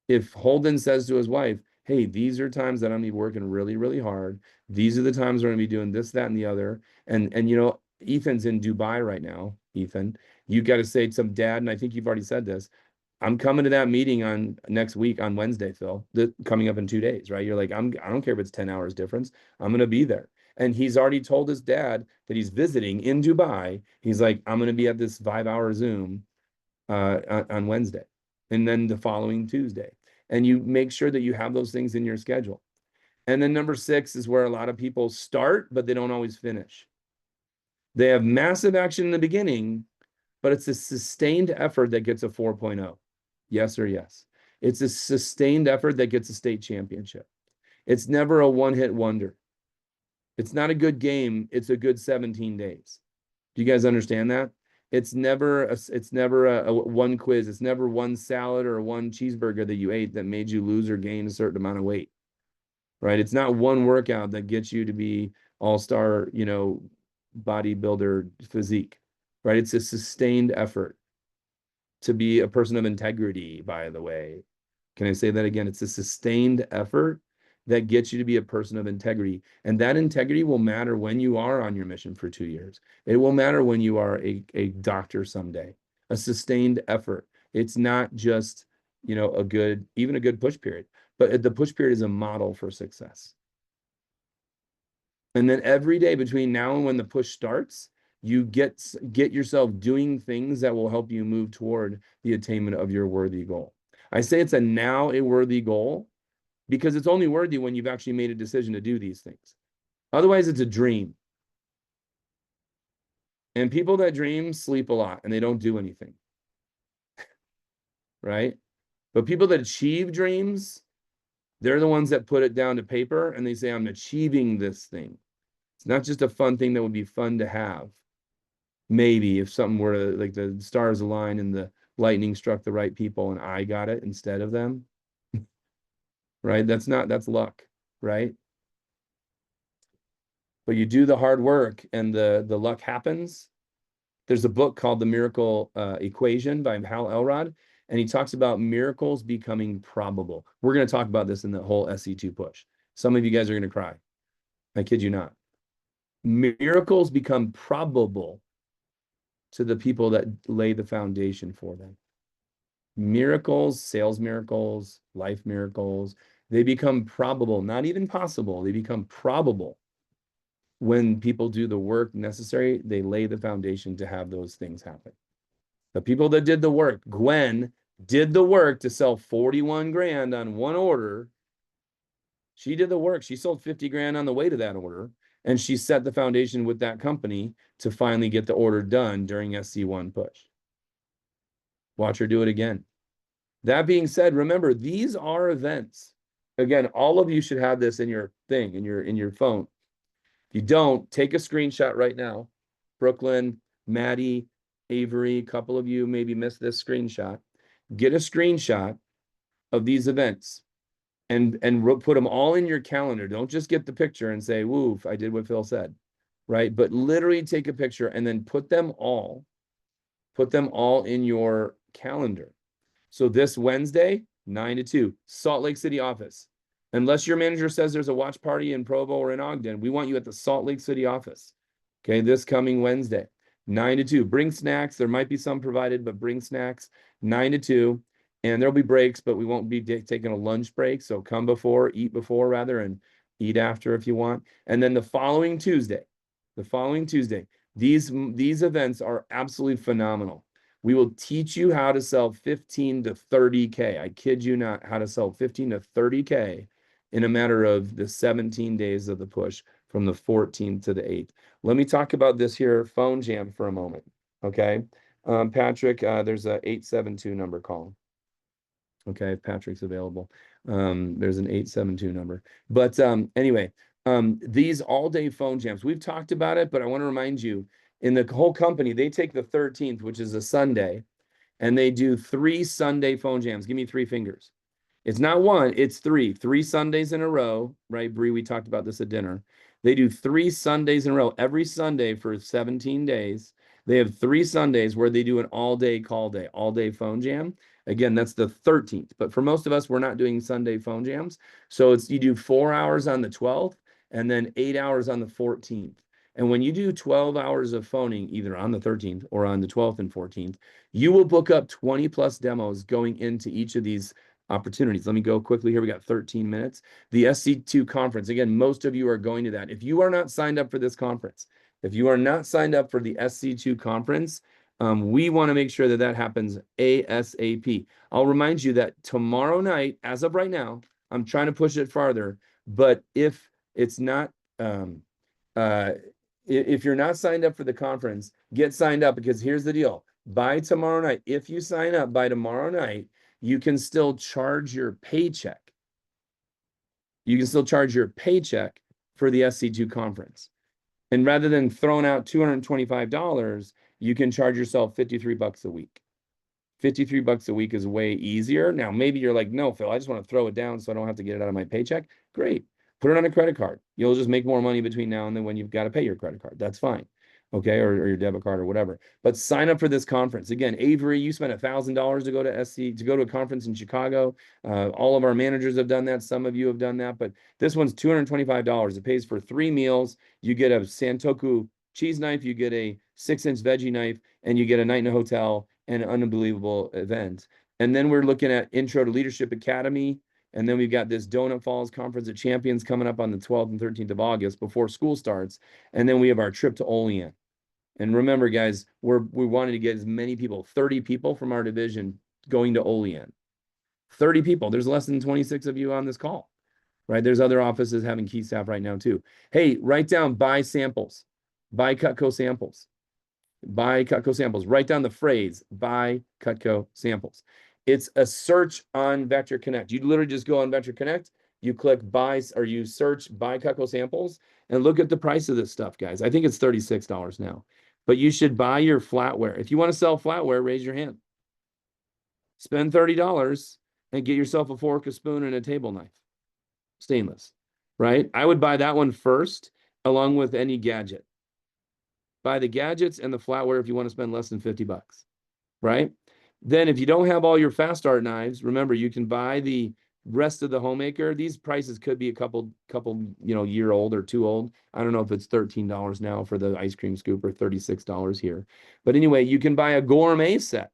If Holden says to his wife, hey, these are times that I'm gonna be working really, really hard. These are the times we're gonna be doing this, that, and the other. And you know, Ethan's in Dubai right now. Ethan, you got to say to some dad, and I think you've already said this. I'm coming to that meeting on next week on Wednesday, Phil. Coming up in 2 days, right? You're like, I don't care if it's 10 hours difference. I'm gonna be there. And he's already told his dad that he's visiting in Dubai. He's like, I'm gonna be at this 5-hour Zoom on Wednesday, and then the following Tuesday. And you make sure that you have those things in your schedule. And then number 6 is where a lot of people start, but they don't always finish. They have massive action in the beginning, but it's a sustained effort that gets a 4.0. Yes or yes. It's a sustained effort that gets a state championship. It's never a one-hit wonder. It's not a good game. It's a good 17 days. Do you guys understand that? It's never a one quiz. It's never one salad or one cheeseburger that you ate that made you lose or gain a certain amount of weight, right? It's not one workout that gets you to be all-star, you know, bodybuilder physique, right? It's a sustained effort to be a person of integrity, by the way. Can I say that again? It's a sustained effort that gets you to be a person of integrity. And that integrity will matter when you are on your mission for 2 years. It will matter when you are a doctor someday, a sustained effort. It's not just, even a good push period, but the push period is a model for success. And then every day between now and when the push starts, you get yourself doing things that will help you move toward the attainment of your worthy goal. I say it's now a worthy goal because it's only worthy when you've actually made a decision to do these things. Otherwise, it's a dream. And people that dream sleep a lot and they don't do anything. Right? But people that achieve dreams, they're the ones that put it down to paper and they say, I'm achieving this thing. It's not just a fun thing that would be fun to have. Maybe if something were to, like the stars aligned and the lightning struck the right people and I got it instead of them. Right? That's luck, right? But you do the hard work and the luck happens. There's a book called The Miracle Equation by Hal Elrod, and he talks about miracles becoming probable. We're going to talk about this in the whole SC2 push. Some of you guys are going to cry. I kid you not. Miracles become probable to the people that lay the foundation for them. Miracles, sales miracles, life miracles, they become probable, not even possible. They become probable when people do the work necessary. They lay the foundation to have those things happen. The people that did the work, Gwen did the work to sell 41 grand on one order. She did the work. She sold 50 grand on the way to that order. And she set the foundation with that company to finally get the order done during SC1 push. Watch her do it again. That being said, remember, these are events. Again, all of you should have this in your thing, in your phone. If you don't, take a screenshot right now. Brooklyn, Maddie, Avery, a couple of you maybe missed this screenshot. Get a screenshot of these events and put them all in your calendar. Don't just get the picture and say, woof, I did what Phil said, right? But literally take a picture and then put them all in your calendar. So this Wednesday, 9 to 2, Salt Lake City office. Unless your manager says there's a watch party in Provo or in Ogden, we want you at the Salt Lake City office. Okay, this coming Wednesday, 9 to 2. Bring snacks. There might be some provided, but bring snacks, 9 to 2. And there'll be breaks, but we won't be taking a lunch break. So come before, eat before rather, and eat after if you want. And then the following Tuesday, these events are absolutely phenomenal. We will teach you how to sell 15 to 30K. I kid you not, how to sell 15 to 30K in a matter of the 17 days of the push from the 14th to the 8th. Let me talk about this here phone jam for a moment, okay? Patrick, there's a 872 number call. Okay, if Patrick's available. There's an 872 number. But anyway, these all-day phone jams, we've talked about it, but I want to remind you, in the whole company, they take the 13th, which is a Sunday, and they do 3 Sunday phone jams. Give me 3 fingers. It's not 1, it's 3. 3 Sundays in a row, right, Bree? We talked about this at dinner. They do 3 Sundays in a row, every Sunday for 17 days. They have 3 Sundays where they do an all-day call day, all-day phone jam. Again, that's the 13th. But for most of us, we're not doing Sunday phone jams. So you do 4 hours on the 12th and then 8 hours on the 14th. And when you do 12 hours of phoning, either on the 13th or on the 12th and 14th, you will book up 20 plus demos going into each of these opportunities. Let me go quickly here. We got 13 minutes. The SC2 conference. Again, most of you are going to that. If you are not signed up for this conference, if you are not signed up for the SC2 conference, we want to make sure that happens ASAP. I'll remind you that tomorrow night, as of right now, I'm trying to push it farther, but if it's not, if you're not signed up for the conference, get signed up, because here's the deal. By tomorrow night, if you sign up by tomorrow night, you can still charge your paycheck. You can still charge your paycheck for the SC2 conference. And rather than throwing out $225, you can charge yourself $53 a week. $53 a week is way easier. Now, maybe you're like, no, Phil, I just want to throw it down so I don't have to get it out of my paycheck. Great. Put it on a credit card. You'll just make more money between now and then when you've got to pay your credit card. That's fine. okay, or your debit card or whatever. But sign up for this conference. Again, Avery, you spent $1,000 to go to SC, to go to a conference in Chicago. All of our managers have done that. Some of you have done that, but this one's $225. It pays for 3 meals. You get a Santoku cheese knife, you get a 6-inch veggie knife, and you get a night in a hotel and an unbelievable event. And then we're looking at Intro to Leadership Academy. And then we've got this Donut Falls Conference of Champions coming up on the 12th and 13th of August before school starts. And then we have our trip to Olean. And remember, guys, we wanted to get as many people, 30 people from our division going to Olean. 30 people. There's less than 26 of you on this call, right? There's other offices having key staff right now too. Hey, write down buy samples, buy Cutco samples, buy Cutco samples. Write down the phrase buy Cutco samples. It's a search on Vector Connect. You literally just go on Vector Connect, you click buy, or you search buy Cutco samples, and look at the price of this stuff, guys. I think it's $36 now. But you should buy your flatware. If you want to sell flatware, raise your hand. Spend $30 and get yourself a fork, a spoon, and a table knife. Stainless, right? I would buy that one first, along with any gadget. Buy the gadgets and the flatware if you want to spend less than 50 bucks, right? Then if you don't have all your fast start knives, remember, you can buy the rest of the homemaker. These prices could be a couple, year old or 2 old. I don't know if it's $13 now for the ice cream scoop or $36 here. But anyway, you can buy a gourmet set.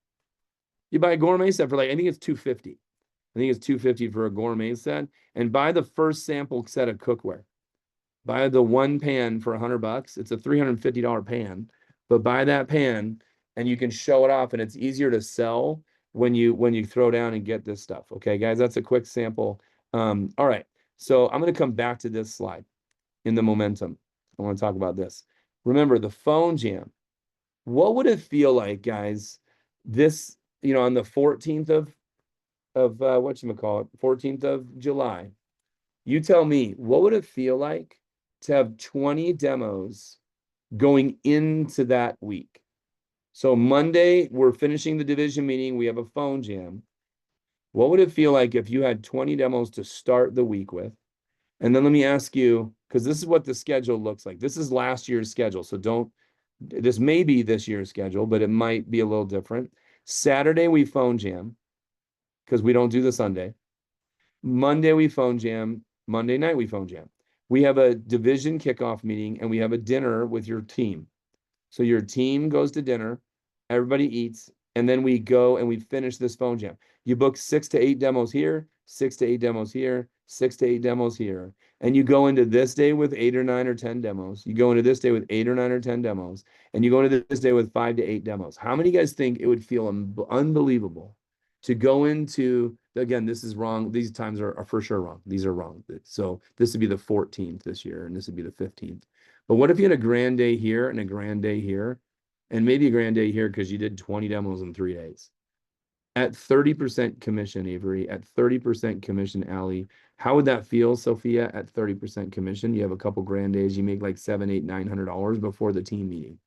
You buy a gourmet set for I think it's $250. I think it's $250 for a gourmet set. And buy the first sample set of cookware. Buy the one pan for $100. It's a $350 pan, but buy that pan and you can show it off, and it's easier to sell when you throw down and get this stuff. Okay, guys, that's a quick sample. All right, so I'm going to come back to this slide in the momentum. I want to talk about this. Remember the phone jam. What would it feel like, guys? This, on the 14th of 14th of July. You tell me, what would it feel like to have 20 demos going into that week? So Monday, we're finishing the division meeting. We have a phone jam. What would it feel like if you had 20 demos to start the week with? And then let me ask you, because this is what the schedule looks like. This is last year's schedule. So this may be this year's schedule, but it might be a little different. Saturday, we phone jam because we don't do the Sunday. Monday, we phone jam. Monday night, we phone jam. We have a division kickoff meeting and we have a dinner with your team. So your team goes to dinner, everybody eats, and then we go and we finish this phone jam. You book 6 to 8 demos here, 6 to 8 demos here, 6 to 8 demos here. And you go into this day with 8 or 9 or 10 demos. You go into this day with 8 or 9 or 10 demos. And you go into this day with 5 to 8 demos. How many guys think it would feel unbelievable to go into, again, this is wrong. These times are for sure wrong. These are wrong. So this would be the 14th this year, and this would be the 15th. But what if you had a grand day here and a grand day here, and maybe a grand day here because you did 20 demos in 3 days? At 30% commission, Avery, at 30% commission, Allie, how would that feel, Sophia, at 30% commission? You have a couple grand days, you make like $700, $800, $900 before the team meeting.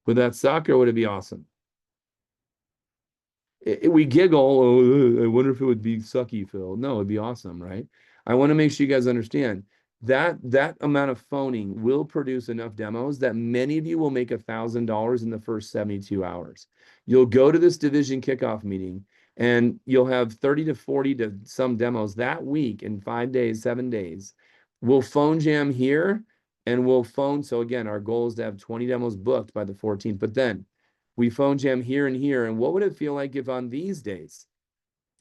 Would that suck or would it be awesome? We giggle, oh, I wonder if it would be sucky, Phil. No, it'd be awesome, right? I want to make sure you guys understand that amount of phoning will produce enough demos that many of you will make $1,000 in the first 72 hours. You'll go to this division kickoff meeting and you'll have 30 to 40 to some demos that week in 5 days, 7 days. We'll phone jam here and we'll phone. So again, our goal is to have 20 demos booked by the 14th, but then we phone jam here and here. And what would it feel like if on these days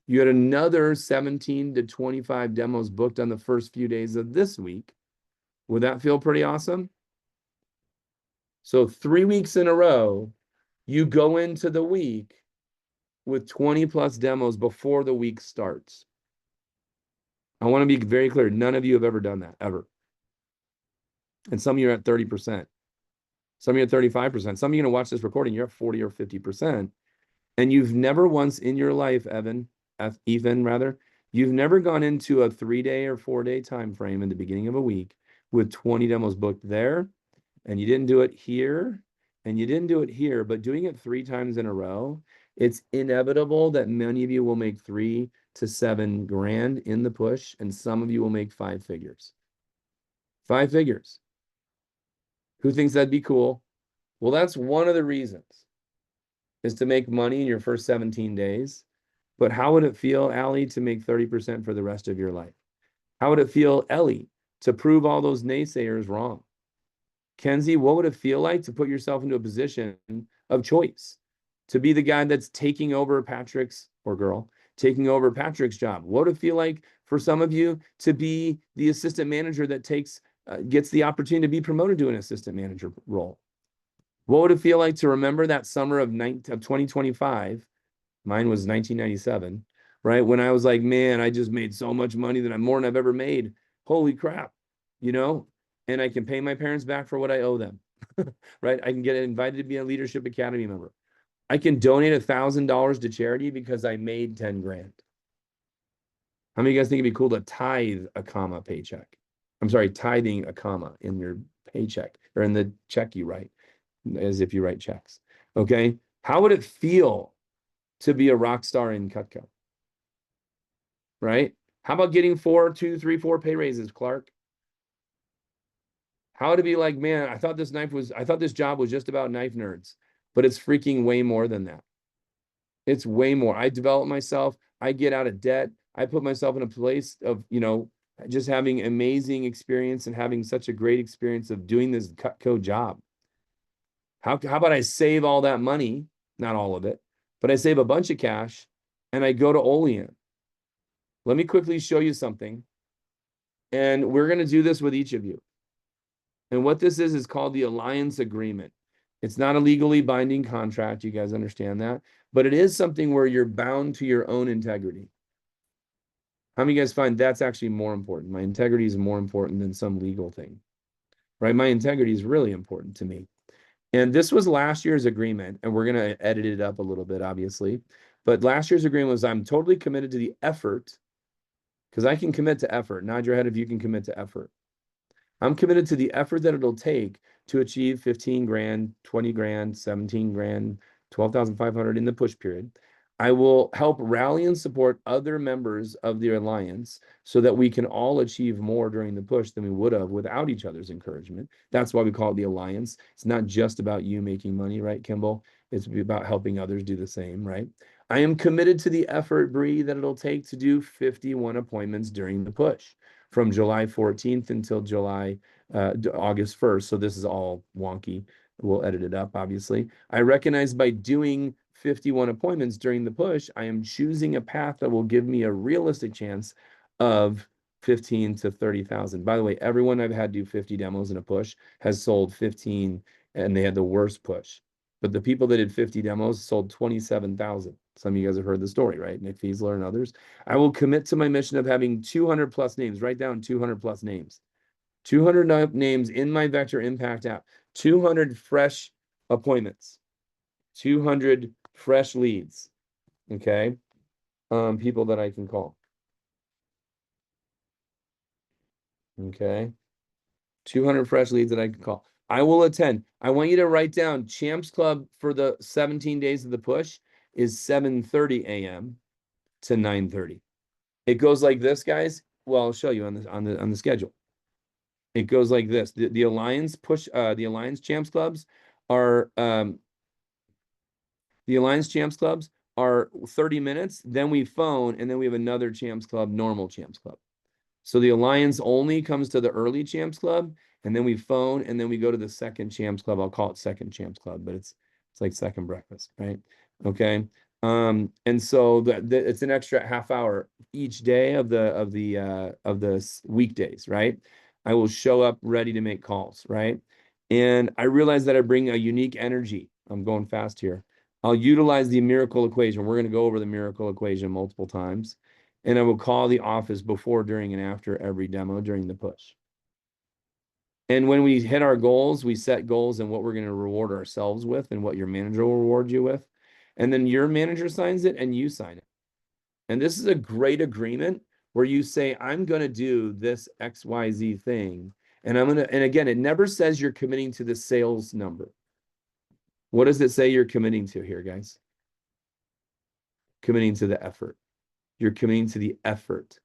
you had another 17 to 25 demos booked on the first few days of this week? Would that feel pretty awesome? So 3 weeks in a row, you go into the week with 20 plus demos before the week starts. I want to be very clear. None of you have ever done that, ever. And some of you are at 30%. Some of you are at 35%. Some of you are going to watch this recording, you're at 40 or 50%. And you've never once in your life, Ethan, you've never gone into a 3-day or 4-day time frame in the beginning of a week with 20 demos booked there, and you didn't do it here, and you didn't do it here, but doing it 3 times in a row, it's inevitable that many of you will make 3 to 7 grand in the push, and some of you will make 5 figures. 5 figures. Who thinks that'd be cool? Well, that's one of the reasons, is to make money in your first 17 days. But how would it feel, Allie, to make 30% for the rest of your life? How would it feel, Ellie, to prove all those naysayers wrong? Kenzie, what would it feel like to put yourself into a position of choice? To be the guy that's taking over Patrick's, or girl, taking over Patrick's job? What would it feel like for some of you to be the assistant manager that gets the opportunity to be promoted to an assistant manager role? What would it feel like to remember that summer of 2025? Mine was 1997, right? When I was like, man, I just made so much money that I'm more than I've ever made. Holy crap, you know? And I can pay my parents back for what I owe them, right? I can get invited to be a Leadership Academy member. I can donate $1,000 to charity because I made 10 grand. How many of you guys think it'd be cool to tithe a comma paycheck? I'm sorry, tithing a comma in your paycheck or in the check you write, as if you write checks. Okay. How would it feel to be a rock star in Cutco? Right? How about getting 4, 2, 3, 4 pay raises, Clark? How to be like, man, I thought this job was just about knife nerds, but it's freaking way more than that. It's way more. I develop myself. I get out of debt. I put myself in a place of, just having amazing experience and having such a great experience of doing this Cutco job. How about I save all that money, not all of it, but I save a bunch of cash and I go to Olean. Let me quickly show you something. And we're going to do this with each of you. And what this is called the Alliance Agreement. It's not a legally binding contract. You guys understand that? But it is something where you're bound to your own integrity. How many of you guys find that's actually more important? My integrity is more important than some legal thing, right? My integrity is really important to me. And this was last year's agreement, and we're going to edit it up a little bit, obviously. But last year's agreement was I'm totally committed to the effort, because I can commit to effort. Nod your head if you can commit to effort. I'm committed to the effort that it'll take to achieve 15 grand, 20 grand, 17 grand, 12,500 in the push period. I will help rally and support other members of the Alliance so that we can all achieve more during the push than we would have without each other's encouragement. That's why we call it the Alliance. It's not just about you making money, right, Kimball? It's about helping others do the same, right? I am committed to the effort, Bree, that it'll take to do 51 appointments during the push from July 14th until August 1st. So this is all wonky. We'll edit it up, obviously. I recognize by doing 51 appointments during the push, I am choosing a path that will give me a realistic chance of 15 to 30,000. By the way, everyone I've had do 50 demos in a push has sold 15 and they had the worst push. But the people that did 50 demos sold 27,000. Some of you guys have heard the story, right? Nick Fiesler and others. I will commit to my mission of having 200 plus names. Write down 200 plus names. 200 names in my Vector Impact app. 200 fresh appointments. 200 fresh leads. Okay? People that I can call. Okay? 200 fresh leads that I can call. I will attend. I want you to write down Champs Club for the 17 days of the push is 7:30 a.m. to 9:30. It goes like this, guys. Well, I'll show you on the schedule. It goes like this. The Alliance push, the Alliance Champs Clubs are 30 minutes. Then we phone, and then we have another Champs Club, normal Champs Club. So the Alliance only comes to the early Champs Club, and then we phone, and then we go to the second Champs Club. I'll call it second Champs Club, but it's like second breakfast, right? Okay. And so it's an extra half hour each day of the weekdays, right? I will show up ready to make calls, right? And I realize that I bring a unique energy. I'm going fast here. I'll utilize the miracle equation. We're going to go over the miracle equation multiple times. And I will call the office before, during, and after every demo during the push. And when we hit our goals, we set goals and what we're going to reward ourselves with and what your manager will reward you with. And then your manager signs it and you sign it. And this is a great agreement where you say, I'm going to do this XYZ thing. And and again, it never says you're committing to the sales number. What does it say you're committing to here, guys? Committing to the effort. You're committing to the effort.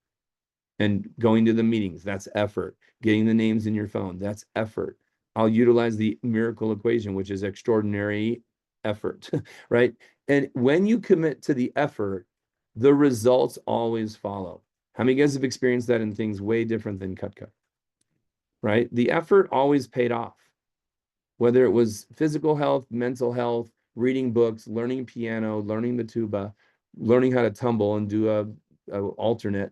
And going to the meetings, that's effort. Getting the names in your phone, that's effort. I'll utilize the miracle equation, which is extraordinary effort, right? And when you commit to the effort, the results always follow. How many of you guys have experienced that in things way different than Cutco? Right? The effort always paid off. Whether it was physical health, mental health, reading books, learning piano, learning the tuba, learning how to tumble and do a alternate,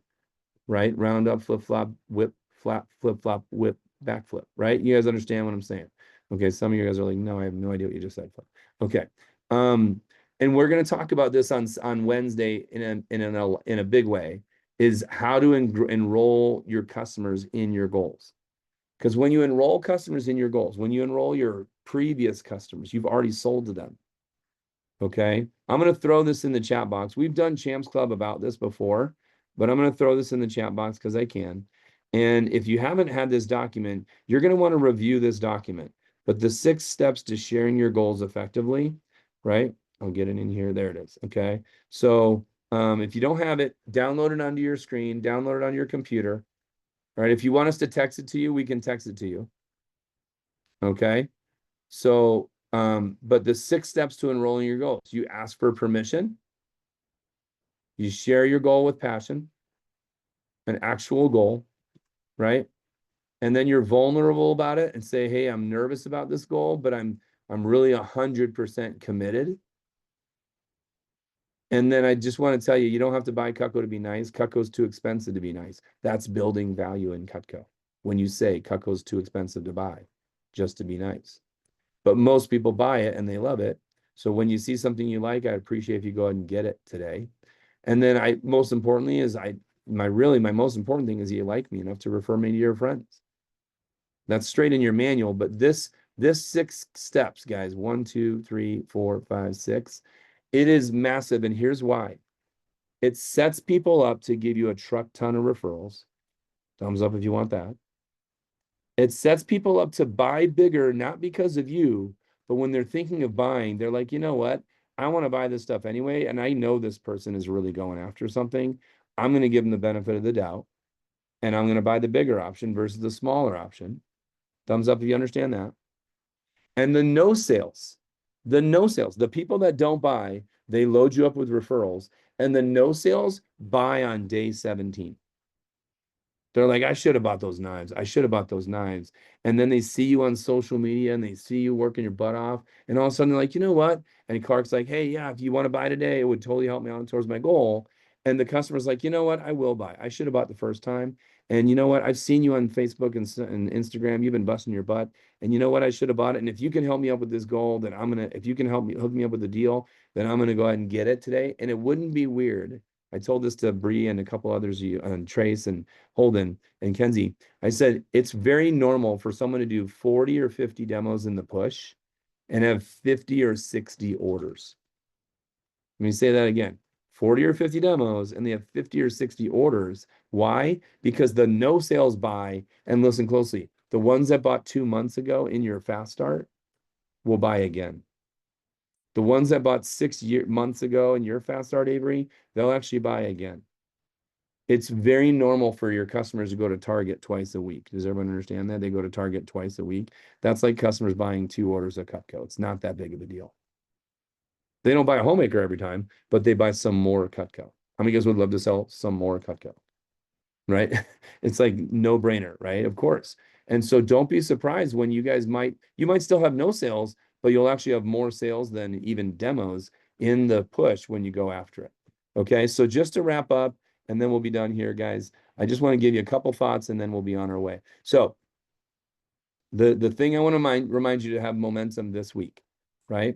right? Round up, flip flop, whip, flap, flip flop, whip, backflip, right? You guys understand what I'm saying? Okay, some of you guys are like, no, I have no idea what you just said. Okay. And we're going to talk about this on Wednesday in a big way, is how to enroll your customers in your goals. Because when you enroll customers in your goals, when you enroll your previous customers, you've already sold to them. Okay. I'm going to throw this in the chat box. We've done Champs Club about this before, but I'm going to throw this in the chat box because I can. And if you haven't had this document, you're going to want to review this document. But the 6 steps to sharing your goals effectively, right? I'll get it in here. There it is. Okay. So if you don't have it, download it onto your screen, download it on your computer. All right. If you want us to text it to you, we can text it to you. Okay. So, but the 6 steps to enrolling your goals: you ask for permission, you share your goal with passion, an actual goal, right? And then you're vulnerable about it and say, hey, I'm nervous about this goal, but I'm really 100% committed. And then I just want to tell you, you don't have to buy Cutco to be nice. Cutco's too expensive to be nice. That's building value in Cutco. When you say Cutco's too expensive to buy, just to be nice. But most people buy it and they love it. So when you see something you like, I appreciate if you go ahead and get it today. And then most importantly is my most important thing is you like me enough to refer me to your friends. That's straight in your manual, but this 6 steps, guys, 1, 2, 3, 4, 5, 6, it is massive. And here's why. It sets people up to give you a truck ton of referrals. Thumbs up if you want that. It sets people up to buy bigger, not because of you, but when they're thinking of buying, they're like, you know what? I want to buy this stuff anyway. And I know this person is really going after something. I'm going to give them the benefit of the doubt. And I'm going to buy the bigger option versus the smaller option. Thumbs up if you understand that. And the no sales, the people that don't buy, they load you up with referrals. And the no sales buy on day 17. They're like, I should have bought those knives. I should have bought those knives. And then they see you on social media and they see you working your butt off. And all of a sudden they're like, you know what? And Clark's like, hey, yeah, if you want to buy today, it would totally help me out towards my goal. And the customer's like, you know what? I will buy. I should have bought the first time. And you know what? I've seen you on Facebook and Instagram. You've been busting your butt. And you know what? I should have bought it. And if you can help me up with this goal, then if you can hook me up with the deal, then I'm going to go ahead and get it today. And it wouldn't be weird. I told this to Bree and a couple others, and Trace and Holden and Kenzie. I said, it's very normal for someone to do 40 or 50 demos in the push and have 50 or 60 orders. Let me say that again. 40 or 50 demos and they have 50 or 60 orders. Why? Because the no sales buy, and listen closely, the ones that bought 2 months ago in your fast start will buy again. The ones that bought 6 months ago in your fast start, Avery, they'll actually buy again. It's very normal for your customers to go to Target twice a week. Does everyone understand that? They go to Target twice a week. That's like customers buying 2 orders of Cutco. It's not that big of a deal. They don't buy a homemaker every time, but they buy some more Cutco. How many of you guys would love to sell some more Cutco? Right? It's like no brainer, right? Of course. And so don't be surprised when you might still have no sales, but you'll actually have more sales than even demos in the push when you go after it. Okay. So just to wrap up, and then we'll be done here, guys. I just want to give you a couple thoughts and then we'll be on our way. So the thing I want to remind you to have momentum this week, right,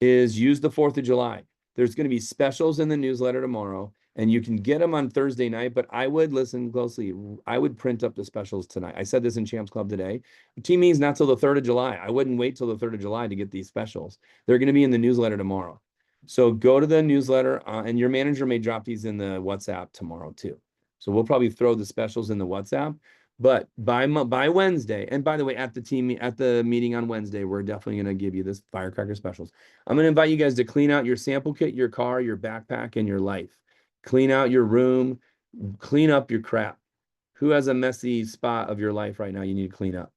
is use the 4th of July. There's going to be specials in the newsletter tomorrow, and you can get them on Thursday night, but I would listen closely. I would print up the specials tonight. I said this in Champs Club today. Team means not till the 3rd of July. I wouldn't wait till the 3rd of July to get these specials. They're going to be in the newsletter tomorrow. So go to the newsletter, and your manager may drop these in the WhatsApp tomorrow too. So we'll probably throw the specials in the WhatsApp. But by Wednesday, and by the way, at the meeting on Wednesday, we're definitely going to give you this firecracker specials. I'm going to invite you guys to clean out your sample kit, your car, your backpack, and your life. Clean out your room, clean up your crap. Who has a messy spot of your life right now you need to clean up?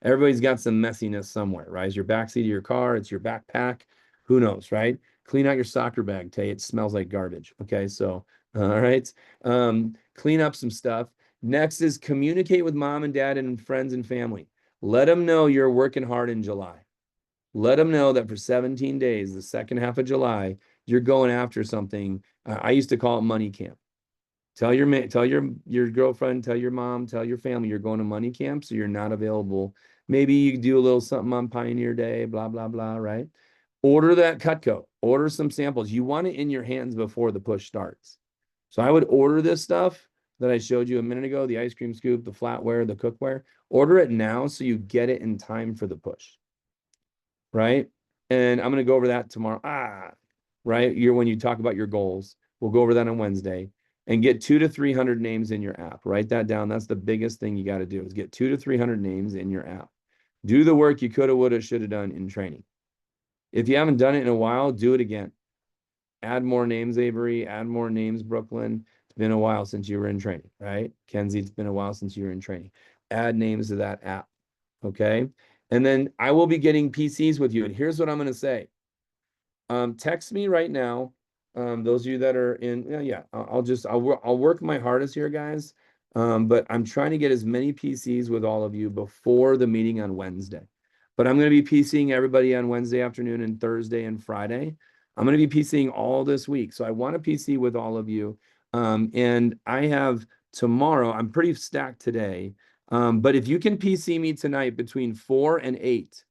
Everybody's got some messiness somewhere, right? It's your backseat of your car, it's your backpack. Who knows, right? Clean out your soccer bag, Tay. It smells like garbage. Okay, so all right. Clean up some stuff. Next is communicate with mom and dad and friends and family. Let them know you're working hard in July. Let them know that for 17 days, the second half of July, you're going after something. I used to call it money camp. Tell your girlfriend, tell your mom, tell your family you're going to money camp, so you're not available. Maybe you do a little something on Pioneer Day, blah, blah, blah, right? Order that Cutco. Order some samples. You want it in your hands before the push starts. So I would order this stuff that I showed you a minute ago, the ice cream scoop, the flatware, the cookware. Order it now so you get it in time for the push. Right? And I'm going to go over that tomorrow. Right? When you talk about your goals, we'll go over that on Wednesday. And get 200 to 300 names in your app. Write that down. That's the biggest thing you got to do is get 200 to 300 names in your app. Do the work you coulda, woulda, shoulda done in training. If you haven't done it in a while, do it again. Add more names, Avery. Add more names, Brooklyn. It's been a while since you were in training, right? Kenzie, it's been a while since you were in training. Add names to that app, okay? And then I will be getting PCs with you. And here's what I'm going to say. Text me right now. Those of you that are in, I'll work my hardest here, guys. But I'm trying to get as many PCs with all of you before the meeting on Wednesday. But I'm going to be PCing everybody on Wednesday afternoon and Thursday and Friday. I'm going to be PCing all this week. So I want to PC with all of you. And I have tomorrow, I'm pretty stacked today. But if you can PC me tonight between 4 and 8,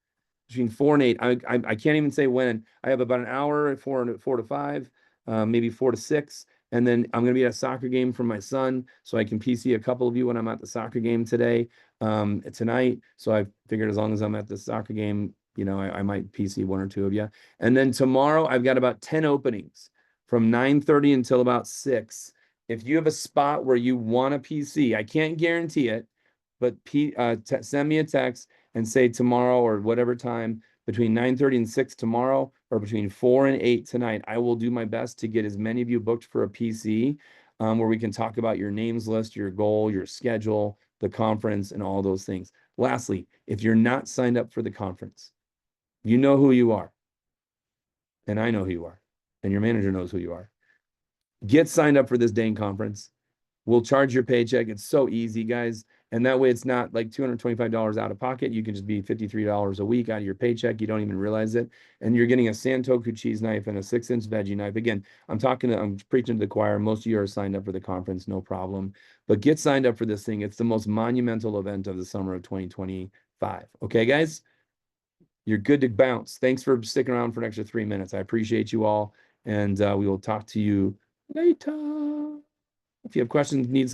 between 4 and 8, I can't even say when. I have about an hour at 4 to 5, maybe 4 to 6. And then I'm going to be at a soccer game for my son, so I can PC a couple of you when I'm at the soccer game tonight. So I figured as long as I'm at the soccer game, I might PC 1 or 2 of you. And then tomorrow I've got about 10 openings from 9:30 until about 6. If you have a spot where you want a PC, I can't guarantee it, but send me a text and say tomorrow or whatever time between 9:30 and 6 tomorrow or between 4 and 8 tonight. I will do my best to get as many of you booked for a PC where we can talk about your names list, your goal, your schedule, the conference, and all those things. Lastly, if you're not signed up for the conference, you know who you are. And I know who you are. And your manager knows who you are. Get signed up for this dang conference. We'll charge your paycheck. It's so easy, guys. And that way it's not like $225 out of pocket. You can just be $53 a week out of your paycheck. You don't even realize it. And you're getting a Santoku cheese knife and a 6-inch veggie knife. Again, I'm preaching to the choir. Most of you are signed up for the conference, no problem. But get signed up for this thing. It's the most monumental event of the summer of 2025. Okay, guys? You're good to bounce. Thanks for sticking around for an extra 3 minutes. I appreciate you all. And we will talk to you later. If you have questions, need